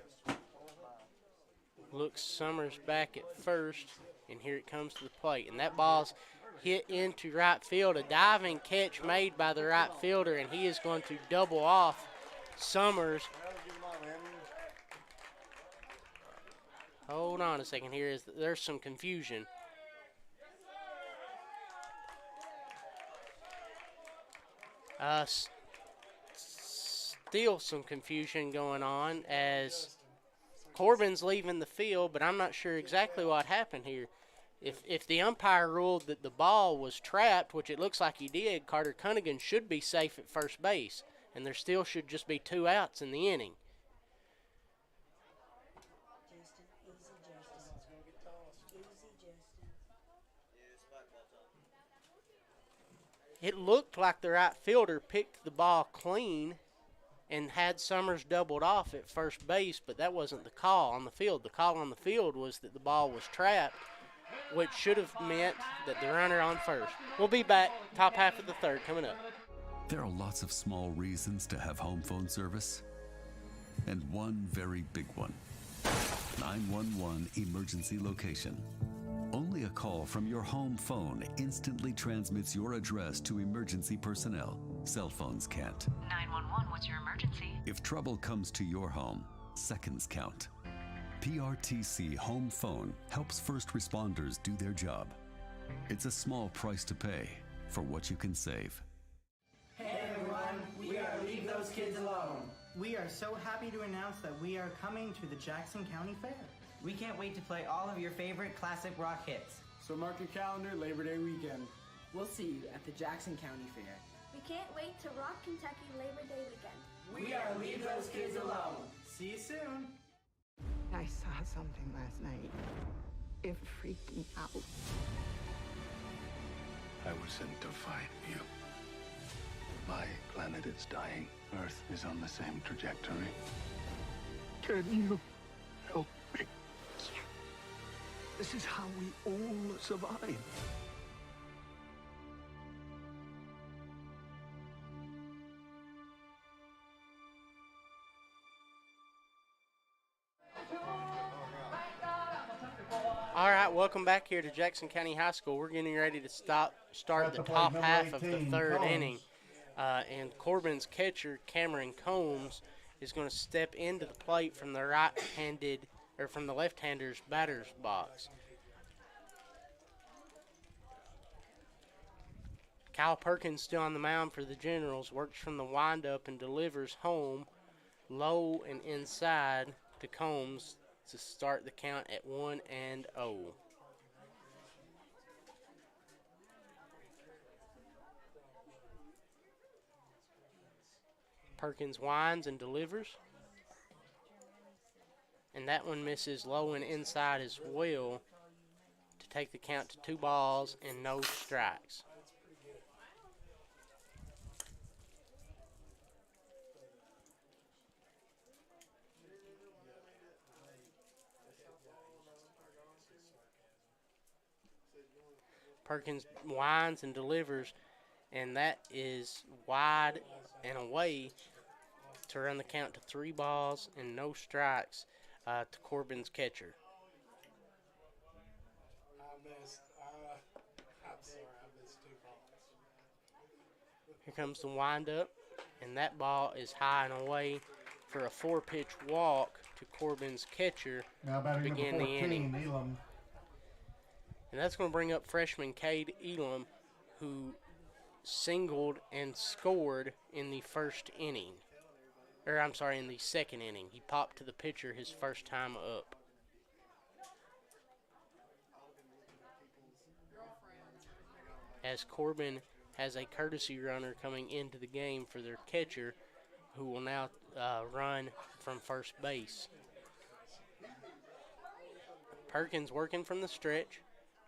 Looks Summers back at first, and here it comes to the plate. And that ball's hit into right field, a diving catch made by the right fielder, and he is going to double off Summers. Hold on a second here. There's some confusion. Still some confusion going on as Corbin's leaving the field, but I'm not sure exactly what happened here. If the umpire ruled that the ball was trapped, which it looks like he did, Carter Cunningham should be safe at first base, and there still should just be 2 outs in the inning. It looked like the right fielder picked the ball clean and had Summers doubled off at first base, but that wasn't the call on the field. The call on the field was that the ball was trapped, which should have meant that the runner on first. We'll be back, top half of the third coming up. There are lots of small reasons to have home phone service, and one very big one. 911 emergency location. Only a call from your home phone instantly transmits your address to emergency personnel. Cell phones can't. 911, what's your emergency? If trouble comes to your home, seconds count. PRTC Home Phone helps first responders do their job. It's a small price to pay for what you can save. Hey everyone, we are Leave Those Kids Alone. We are so happy to announce that we are coming to the Jackson County Fair. We can't wait to play all of your favorite classic rock hits. So mark your calendar, Labor Day weekend. We'll see you at the Jackson County Fair. We can't wait to rock Kentucky Labor Day weekend. We are Leave Those Kids Alone. See you soon. I saw something last night. It freaked me out. I was sent to find you. My planet is dying. Earth is on the same trajectory. Can you help me? This is how we all survive. All right, welcome back here to Jackson County High School. We're getting ready to start the top half of the third inning. And Corbin's catcher, Cameron Combs, is going to step into the plate from the from the left-hander's batter's box. Kyle Perkins, still on the mound for the Generals, works from the windup and delivers home, low and inside to Combs to start the count at 1-0. Perkins winds and delivers. And that one misses low and inside as well to take the count to 2 balls and no strikes. Perkins winds and delivers, and that is wide and away to run the count to 3 balls and no strikes to Corbin's catcher. I'm sorry, I missed 2 balls. Here comes the windup, and that ball is high and away for a 4-pitch walk to Corbin's catcher Now to begin number the inning. 14, Elam. And that's going to bring up freshman Cade Elam, who singled and scored in the first inning. In the second inning. He popped to the pitcher his first time up. As Corbin has a courtesy runner coming into the game for their catcher, who will now run from first base. Perkins working from the stretch,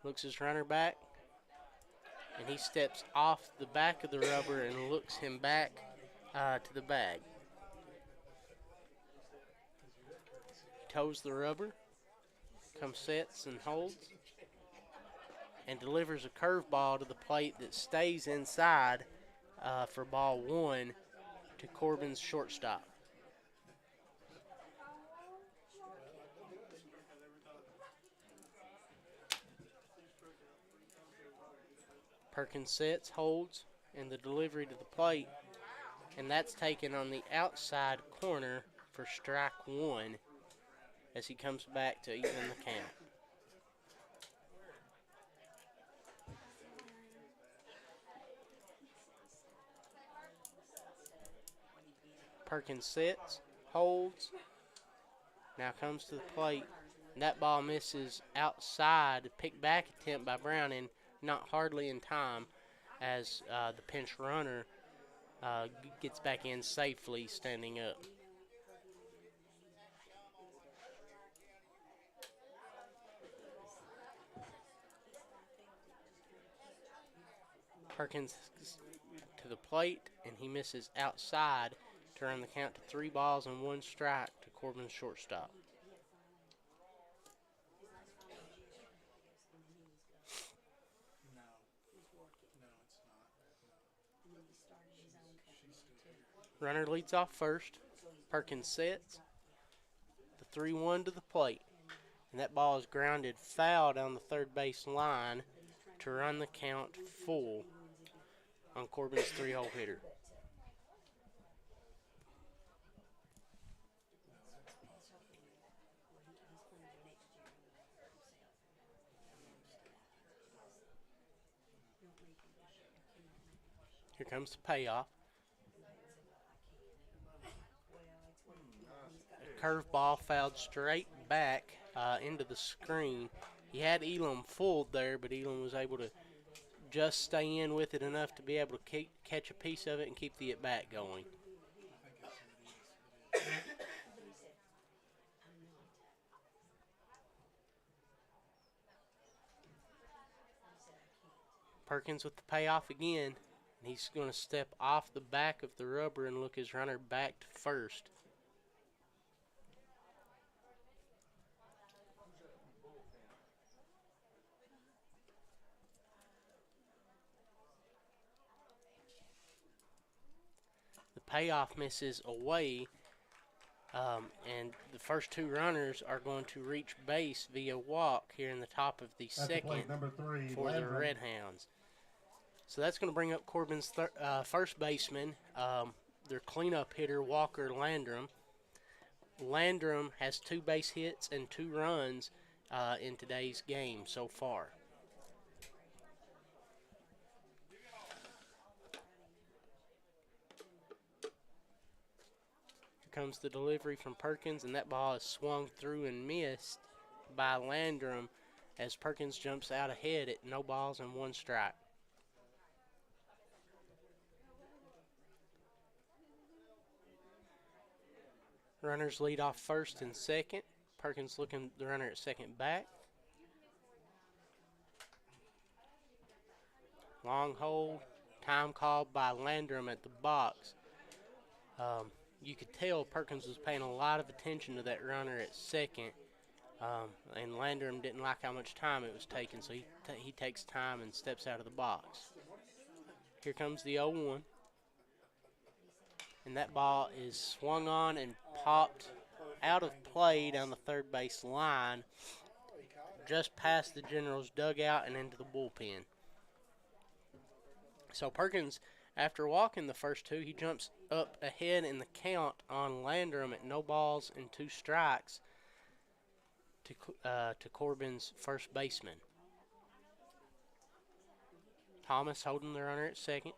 looks his runner back, and he steps off the back of the rubber and looks him back to the bag. He toes the rubber, comes sets and holds, and delivers a curveball to the plate that stays inside for ball 1 to Corbin's shortstop. Perkins sets, holds, and the delivery to the plate, and that's taken on the outside corner for strike 1 as he comes back to even the count. Perkins sets, holds, now comes to the plate, and that ball misses outside. Pick back attempt by Browning, not hardly in time, as the pinch runner gets back in safely standing up. Perkins to the plate, and he misses outside to run the count to 3 balls and 1 strike to Corbin's shortstop. Runner leads off first. Perkins sets. The 3-1 to the plate. And that ball is grounded foul down the third base line to run the count full on Corbin's 3-hole hitter. Here comes the payoff. A curveball fouled straight back into the screen. He had Elam fooled there, but Elam was able to just stay in with it enough to be able to catch a piece of it and keep the at-bat going. Perkins with the payoff again. He's going to step off the back of the rubber and look his runner back to first. The payoff misses away, and the first two runners are going to reach base via walk here in the top of the second for the Red Hounds. So that's going to bring up Corbin's first baseman, their cleanup hitter, Walker Landrum. Landrum has 2 base hits and 2 runs in today's game so far. Here comes the delivery from Perkins, and that ball is swung through and missed by Landrum as Perkins jumps out ahead at no balls and 1 strike. Runners lead off first and second. Perkins looking the runner at second back. Long hold, time called by Landrum at the box. You could tell Perkins was paying a lot of attention to that runner at second, and Landrum didn't like how much time it was taking, so he takes time and steps out of the box. Here comes the 0-1. And that ball is swung on and popped out of play down the third base line, just past the Generals' dugout and into the bullpen. So Perkins, after walking the first 2, he jumps up ahead in the count on Landrum at no balls and 2 strikes to Corbin's first baseman. Thomas holding the runner at second.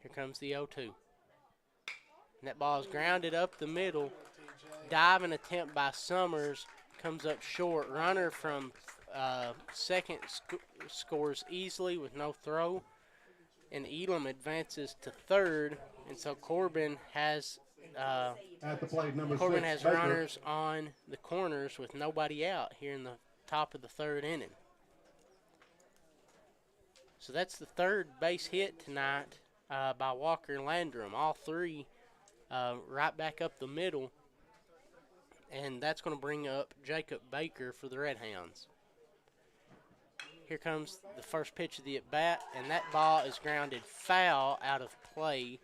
Here comes the 0-2. And that ball is grounded up the middle. Diving attempt by Summers comes up short. Runner from second scores easily with no throw. And Elam advances to third. And so Corbin has at the plate, number Corbin 6, has Baker. runners on the corners with nobody out here in the top of the 3rd inning. So that's the 3rd base hit tonight by Walker Landrum. All 3 right back up the middle. And that's going to bring up Jacob Baker for the Red Hounds. Here comes the first pitch of the at-bat, and that ball is grounded foul out of play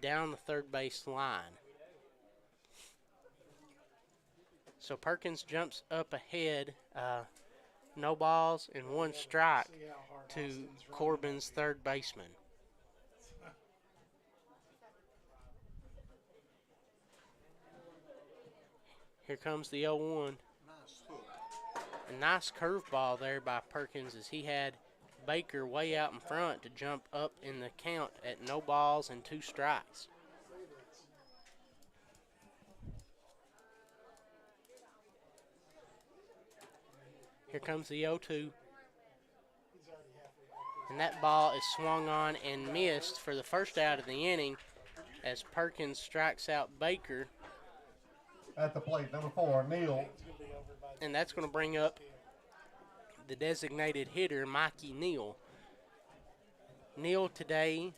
down the third base line. So Perkins jumps up ahead, no balls and 1 strike to Corbin's third baseman. Here comes the 0-1. A nice curveball there by Perkins as he had Baker way out in front to jump up in the count at no balls and 2 strikes. Here comes the 0-2. And that ball is swung on and missed for the first out of the inning as Perkins strikes out Baker. At the plate, number 4, Neal. And that's going to bring up the designated hitter, Mikey Neal. Neal today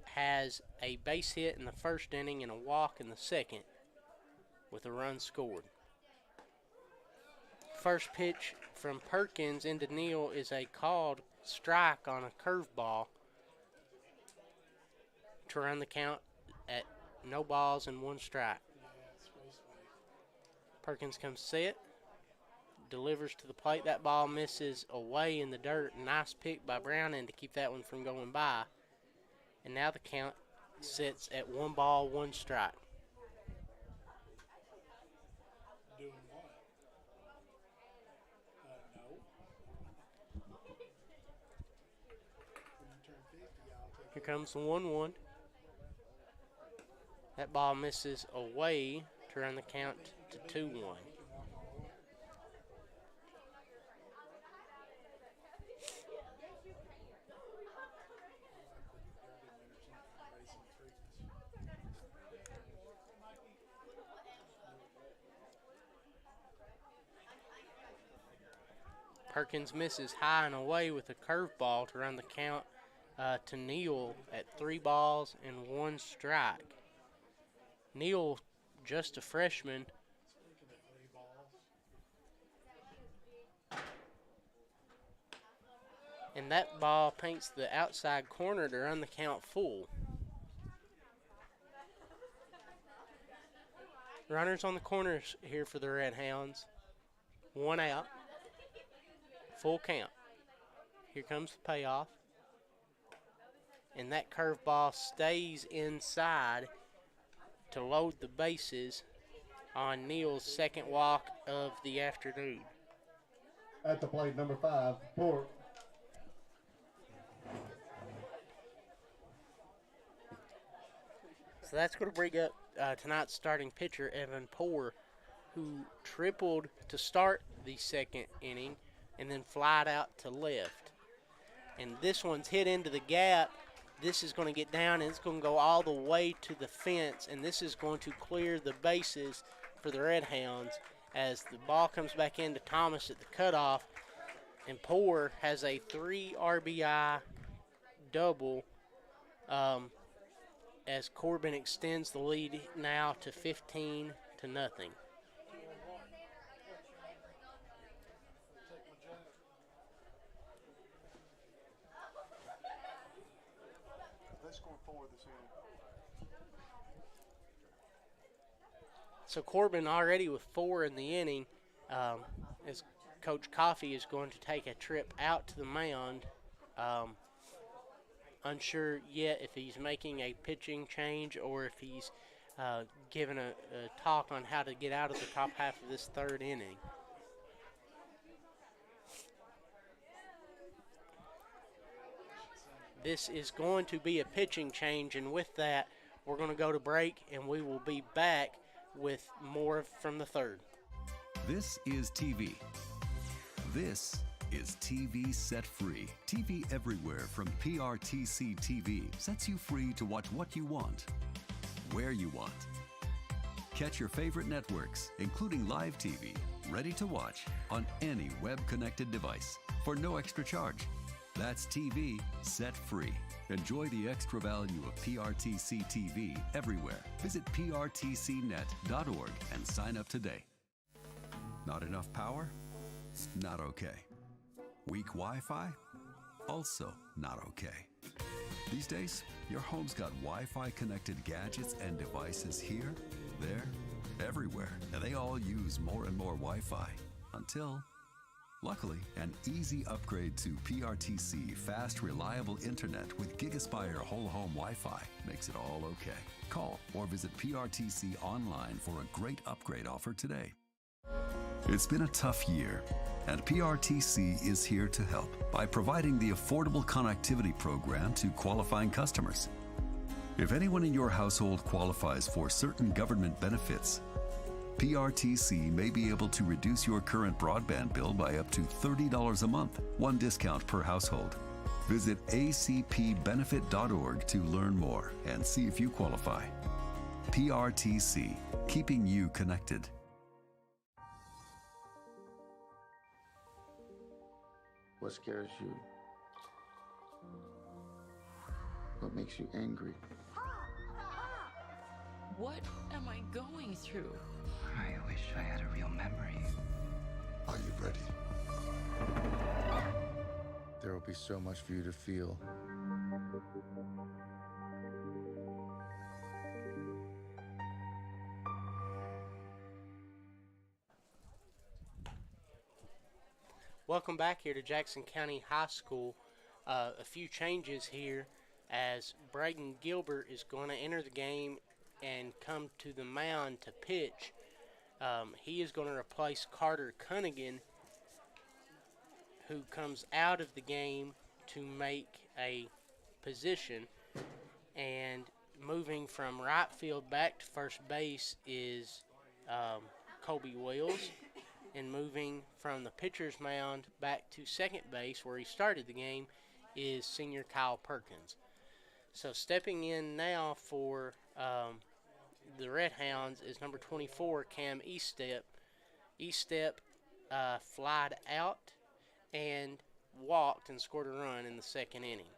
has a base hit in the first inning and a walk in the second with a run scored. First pitch from Perkins into Neal is a called strike on a curveball to run the count at no balls and 1 strike. Perkins comes set, delivers to the plate. That ball misses away in the dirt. Nice pick by Browning to keep that one from going by. And now the count sits at 1 ball, 1 strike. Doing what? No. comes the 1-1. That ball misses away to run the count to 2-1. Perkins misses high and away with a curveball to run the count to Neal at 3 balls and 1 strike. Neal, just a freshman. And that ball paints the outside corner to run the count full. Runners on the corners here for the Red Hounds. 1 out. Full count. Here comes the payoff. And that curveball stays inside to load the bases on Neal's second walk of the afternoon. At the plate, number 5, Port. So that's going to bring up tonight's starting pitcher, Evan Poore, who tripled to start the second inning and then flied out to left. And this one's hit into the gap. This is going to get down, and it's going to go all the way to the fence, and this is going to clear the bases for the Red Hounds as the ball comes back into Thomas at the cutoff, and Poore has a 3 RBI double as Corbin extends the lead now to 15-0. So Corbin already with 4 in the inning, as Coach Coffey is going to take a trip out to the mound. Unsure yet if he's making a pitching change or if he's giving a talk on how to get out of the top half of this 3rd inning. This is going to be a pitching change, and with that, we're going to go to break, and we will be back with more from the 3rd. This is TV. This is TV Set Free. TV everywhere from PRTC TV sets you free to watch what you want, where you want. Catch your favorite networks, including live TV, ready to watch on any web-connected device for no extra charge. That's TV Set Free. Enjoy the extra value of PRTC TV everywhere. Visit prtcnet.org and sign up today. Not enough power? Not okay. Weak Wi-Fi? Also not okay. These days, your home's got Wi-Fi connected gadgets and devices here, there, everywhere, and they all use more and more Wi-Fi until, luckily, an easy upgrade to PRTC fast, reliable internet with GigaSpire whole home Wi-Fi makes it all okay. Call or visit PRTC online for a great upgrade offer today. It's been a tough year, and PRTC is here to help by providing the affordable connectivity program to qualifying customers. If anyone in your household qualifies for certain government benefits, PRTC may be able to reduce your current broadband bill by up to $30 a month, one discount per household. Visit acpbenefit.org to learn more and see if you qualify. PRTC, keeping you connected. What scares you? What makes you angry? What am I going through? I wish I had a real memory. Are you ready? There will be so much for you to feel. Welcome back here to Jackson County High School. A few changes here as Braden Gilbert is going to enter the game and come to the mound to pitch. He is going to replace Carter Cunningham, who comes out of the game to make a position. And moving from right field back to first base is Colby Wells. And moving from the pitcher's mound back to second base, where he started the game, is senior Kyle Perkins. So stepping in now for the Red Hounds is number 24, Cam Eastep. Eastep flied out and walked and scored a run in the second inning.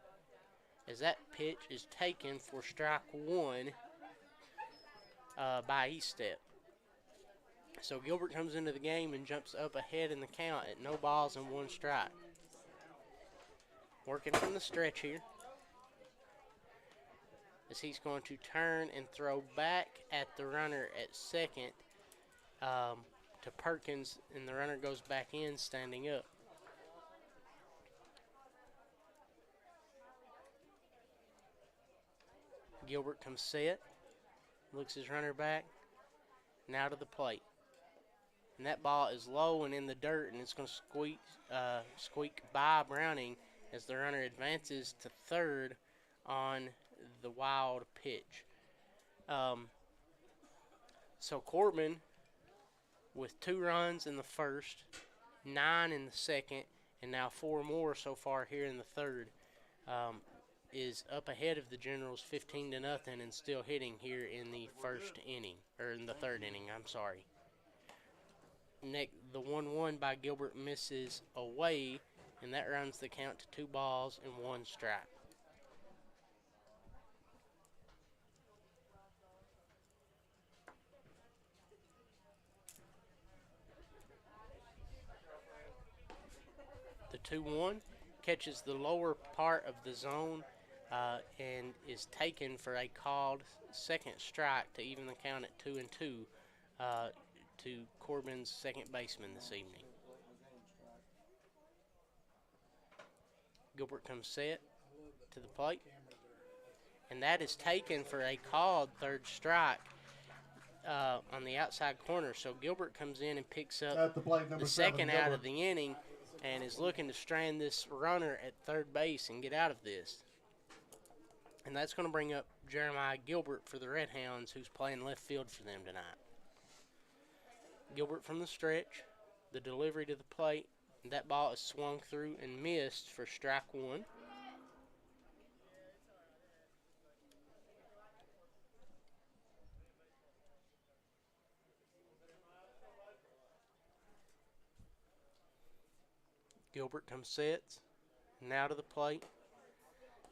As that pitch is taken for strike one by Eastep. So Gilbert comes into the game and jumps up ahead in the count at no balls and one strike. Working from the stretch here, as he's going to turn and throw back at the runner at second to Perkins, and the runner goes back in standing up. Gilbert comes set, looks his runner back, now to the plate. And that ball is low and in the dirt, and it's going to squeak by Browning as the runner advances to third on the wild pitch. So Corbin, with 2 runs in the first, 9 in the second, and now 4 more so far here in the third, is up ahead of the Generals 15-0 and still hitting here in the first inning, or in the third inning, I'm sorry. The 1-1 by Gilbert misses away, and that runs the count to 2 balls and 1 strike. The 2-1 catches the lower part of the zone and is taken for a called second strike to even the count at 2-2 to Corbin's second baseman this evening. Gilbert comes set to the plate, and that is taken for a called third strike on the outside corner. So Gilbert comes in and picks up the second out of the inning and is looking to strand this runner at third base and get out of this. And that's going to bring up Jeremiah Gilbert for the Red Hounds, who's playing left field for them tonight. Gilbert from the stretch, the delivery to the plate, and that ball is swung through and missed for strike one. Gilbert comes sets, now to the plate,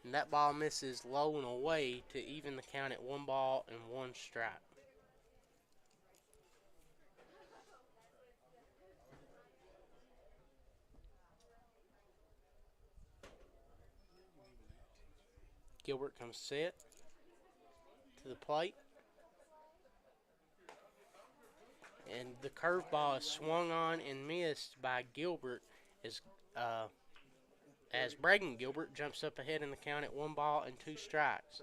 and that ball misses low and away to even the count at 1 ball and 1 strike. Gilbert comes set to the plate, and the curveball is swung on and missed by Gilbert as Braden Gilbert jumps up ahead in the count at 1 ball and 2 strikes.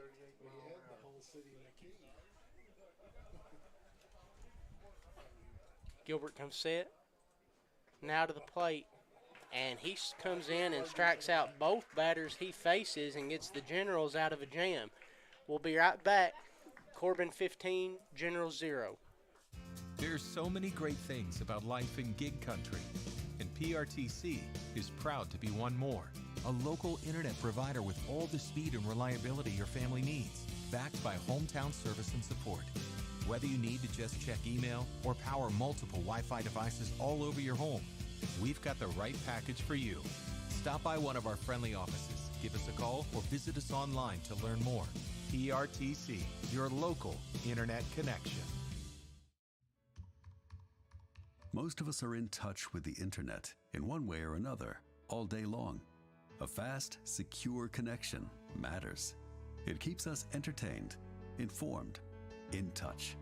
Gilbert comes set, now to the plate, and he comes in and strikes out both batters he faces and gets the Generals out of a jam. We'll be right back. Corbin 15, Generals 0. There's so many great things about life in gig country, and PRTC is proud to be one more. A local internet provider with all the speed and reliability your family needs, backed by hometown service and support. Whether you need to just check email or power multiple Wi-Fi devices all over your home, we've got the right package for you. Stop by one of our friendly offices, give us a call, or visit us online to learn more. PRTC, your local internet connection. Most of us are in touch with the internet in one way or another all day long. A fast, secure connection matters. It keeps us entertained, informed, in touch.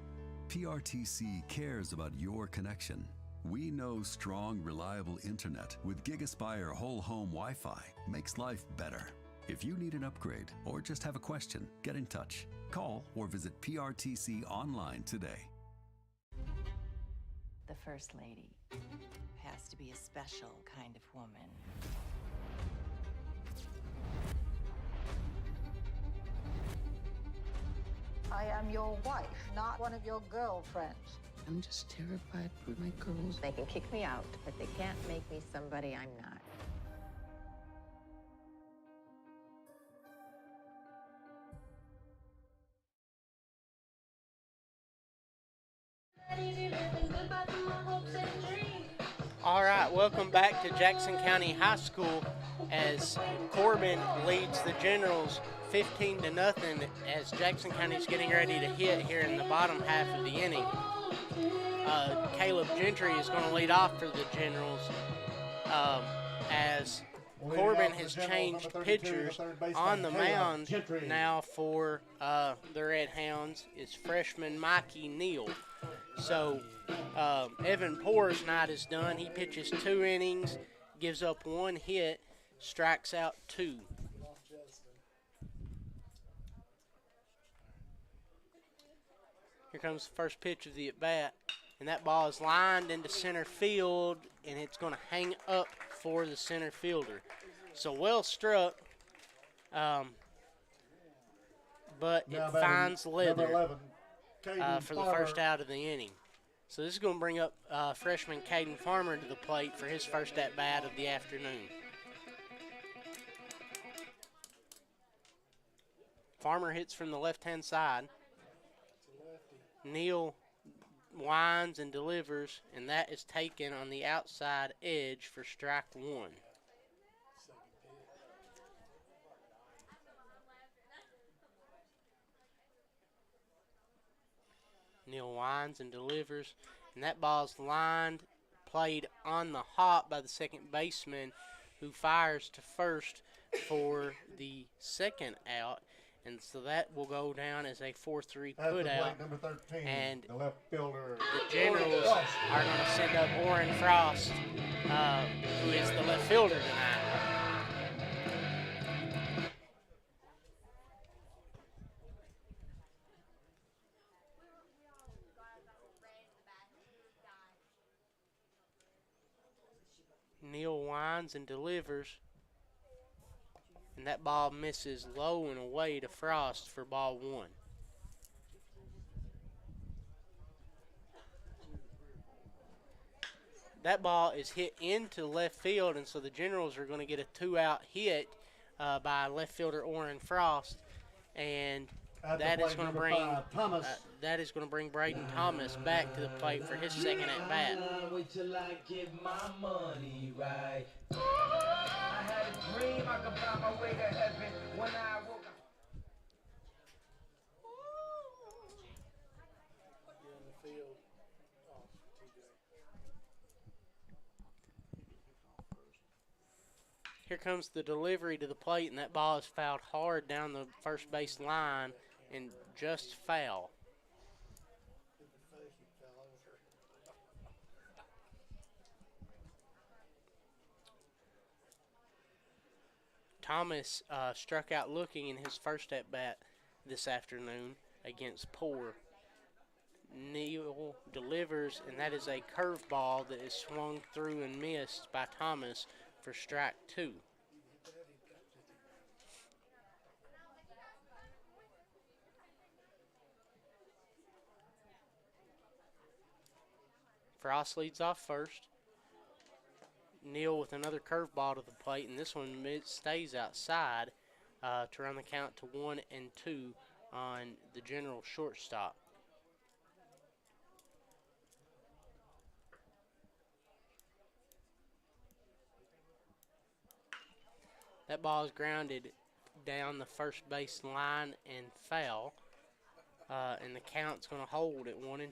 PRTC cares about your connection. We know strong, reliable internet with GigaSpire whole home Wi-Fi makes life better. If you need an upgrade or just have a question, get in touch. Call or visit PRTC online today. The First Lady has to be a special kind of woman. I am your wife, not one of your girlfriends. I'm just terrified for my girls. They can kick me out, but they can't make me somebody I'm not. All right, welcome back to Jackson County High School as Corbin leads the Generals 15-0 as Jackson County is getting ready to hit here in the bottom half of the inning. Caleb Gentry is going to lead off for the Generals as Corbin has changed pitchers on the mound now for the Red Hounds is freshman Mikey Neal. So Evan Poor's night is done. He pitches 2 innings, gives up 1 hit, strikes out 2. Here comes the first pitch of the at-bat, and that ball is lined into center field, and it's going to hang up for the center fielder. So well struck, but it finds leather for the first out of the inning. So this is going to bring up freshman Caden Farmer to the plate for his first at-bat of the afternoon. Farmer hits from the left-hand side. Neal winds and delivers, and that is taken on the outside edge for strike 1. Neal winds and delivers, and that ball's lined, played on the hop by the second baseman, who fires to first for the second out, and so that will go down as a 4-3 putout. Number 13, and the left fielder. The Generals are going to send up Orrin Frost, who is the left fielder tonight. Neal winds and delivers, and that ball misses low and away to Frost for ball 1. That ball is hit into left field, and so the Generals are going to get a 2-out hit by left fielder Orrin Frost, and that is going to bring Braden Thomas back to the plate for his second at bat. Wait till I get my money right. I had a dream I could find my way to heaven when I woke up. Here comes the delivery to the plate, and that ball is fouled hard down the first base line and just foul. Thomas struck out looking in his first at-bat this afternoon against Poor. Neal delivers, and that is a curveball that is swung through and missed by Thomas for strike 2. Frost leads off first. Neal with another curveball to the plate, and this one stays outside to run the count to 1-2 on the General shortstop. That ball is grounded down the first base line and foul, and the count's going to hold at 1-2.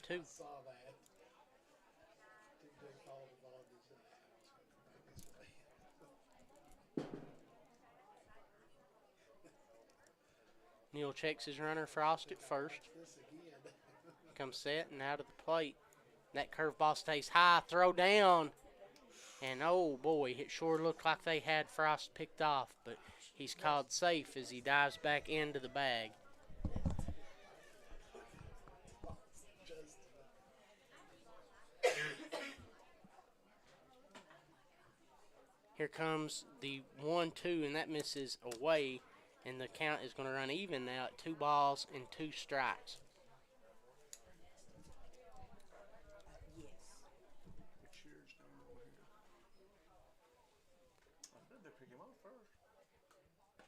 Neal checks his runner Frost at first. Comes set and out of the plate. That curveball stays high, throw down. And oh boy, it sure looked like they had Frost picked off, but he's called safe as he dives back into the bag. Here comes the 1-2, and that misses away. and the count is going to run even now at 2 balls and 2 strikes.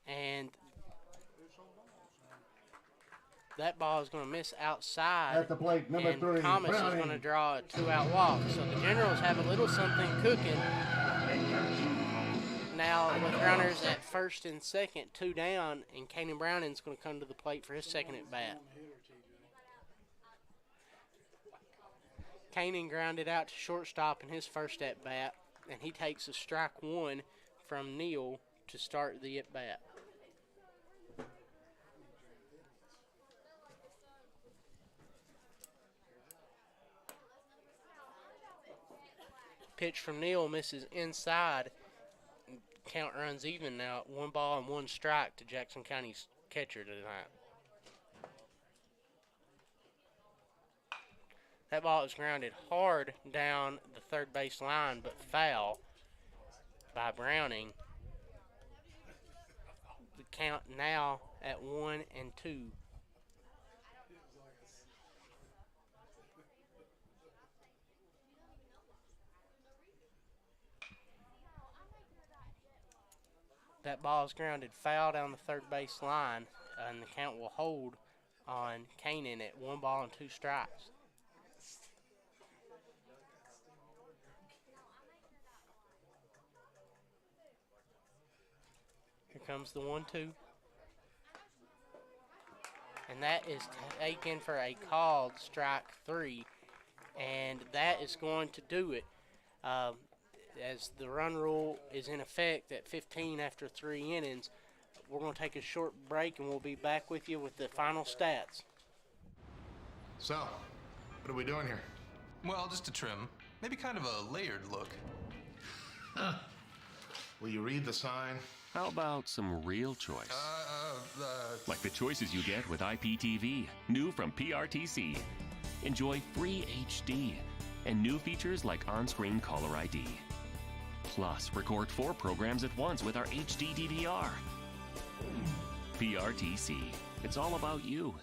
And that ball is going to miss outside. At the plate, number and 3, Thomas Browning. is going to draw a 2-out walk. So the Generals have a little something cooking. Now with runners at first and second, 2 down, and Kanan Browning's going to come to the plate for his second at bat. Kanan grounded out to shortstop in his first at bat, and he takes a strike 1 from Neal to start the at bat. Pitch from Neal misses inside. Count runs even now at 1 ball and 1 strike to Jackson County's catcher tonight. That ball is grounded hard down the third base line, but foul by Browning. The count now at 1 and 2. That ball is grounded foul down the third base line, and the count will hold on Kanan at 1 ball and 2 strikes. Here comes the 1-2. And that is taken for a called strike 3. And that is going to do it. As the run rule is in effect at 15 after 3 innings, we're going to take a short break and we'll be back with you with the final stats. So, what are we doing here? Well, just a trim. Maybe kind of a layered look. Will you read the sign? How about some real choice? Like the choices you get with IPTV, new from PRTC. Enjoy free HD and new features like on-screen caller ID. Plus, record 4 programs at once with our HD DVR. PRTC. It's all about you.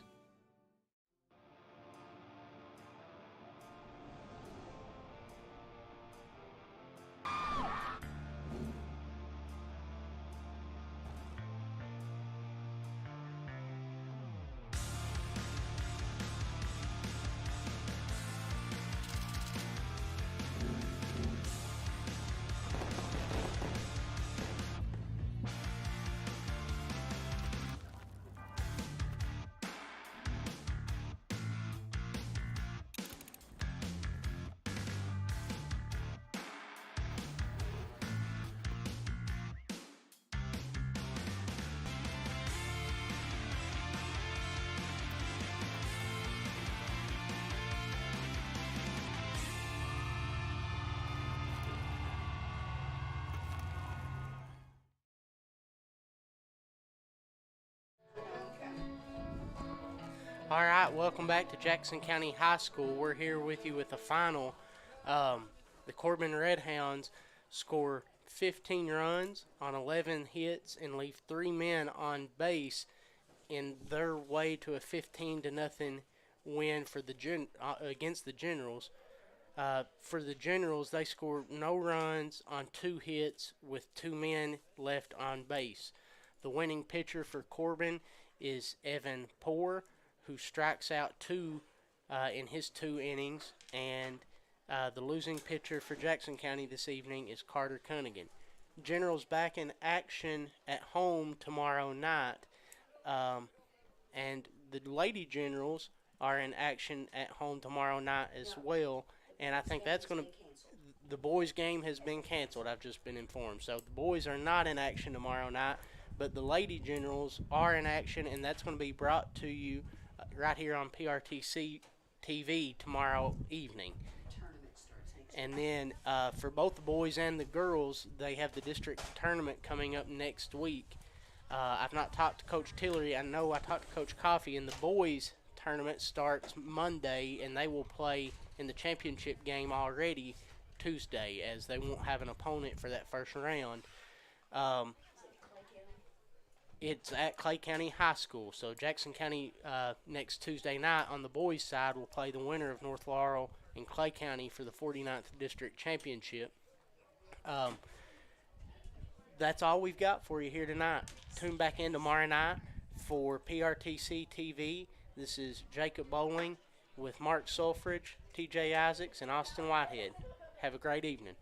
All right, welcome back to Jackson County High School. We're here with you with the final. The Corbin Red Hounds score 15 runs on 11 hits and leave 3 men on base in their way to a 15-0 win for the against the Generals. For the Generals, they scored no runs on 2 hits with 2 men left on base. The winning pitcher for Corbin is Evan Poore, who strikes out 2 in his 2 innings, and the losing pitcher for Jackson County this evening is Carter Cunningham. Generals back in action at home tomorrow night, and the Lady Generals are in action at home tomorrow night as well, and I think that's going to – the boys' game has been canceled, I've just been informed. So the boys are not in action tomorrow night, but the Lady Generals are in action, and that's going to be brought to you right here on PRTC TV tomorrow evening. And then for both the boys and the girls, they have the district tournament coming up next week. I've not talked to Coach Tillery. I know I talked to Coach Coffey, and the boys tournament starts Monday, and they will play in the championship game already Tuesday, as they won't have an opponent for that first round. It's at Clay County High School. So Jackson County next Tuesday night on the boys' side will play the winner of North Laurel and Clay County for the 49th District Championship. That's all we've got for you here tonight. Tune back in tomorrow night for PRTC TV. This is Jacob Bowling with Mark Sulfridge, TJ Isaacs, and Austin Whitehead. Have a great evening.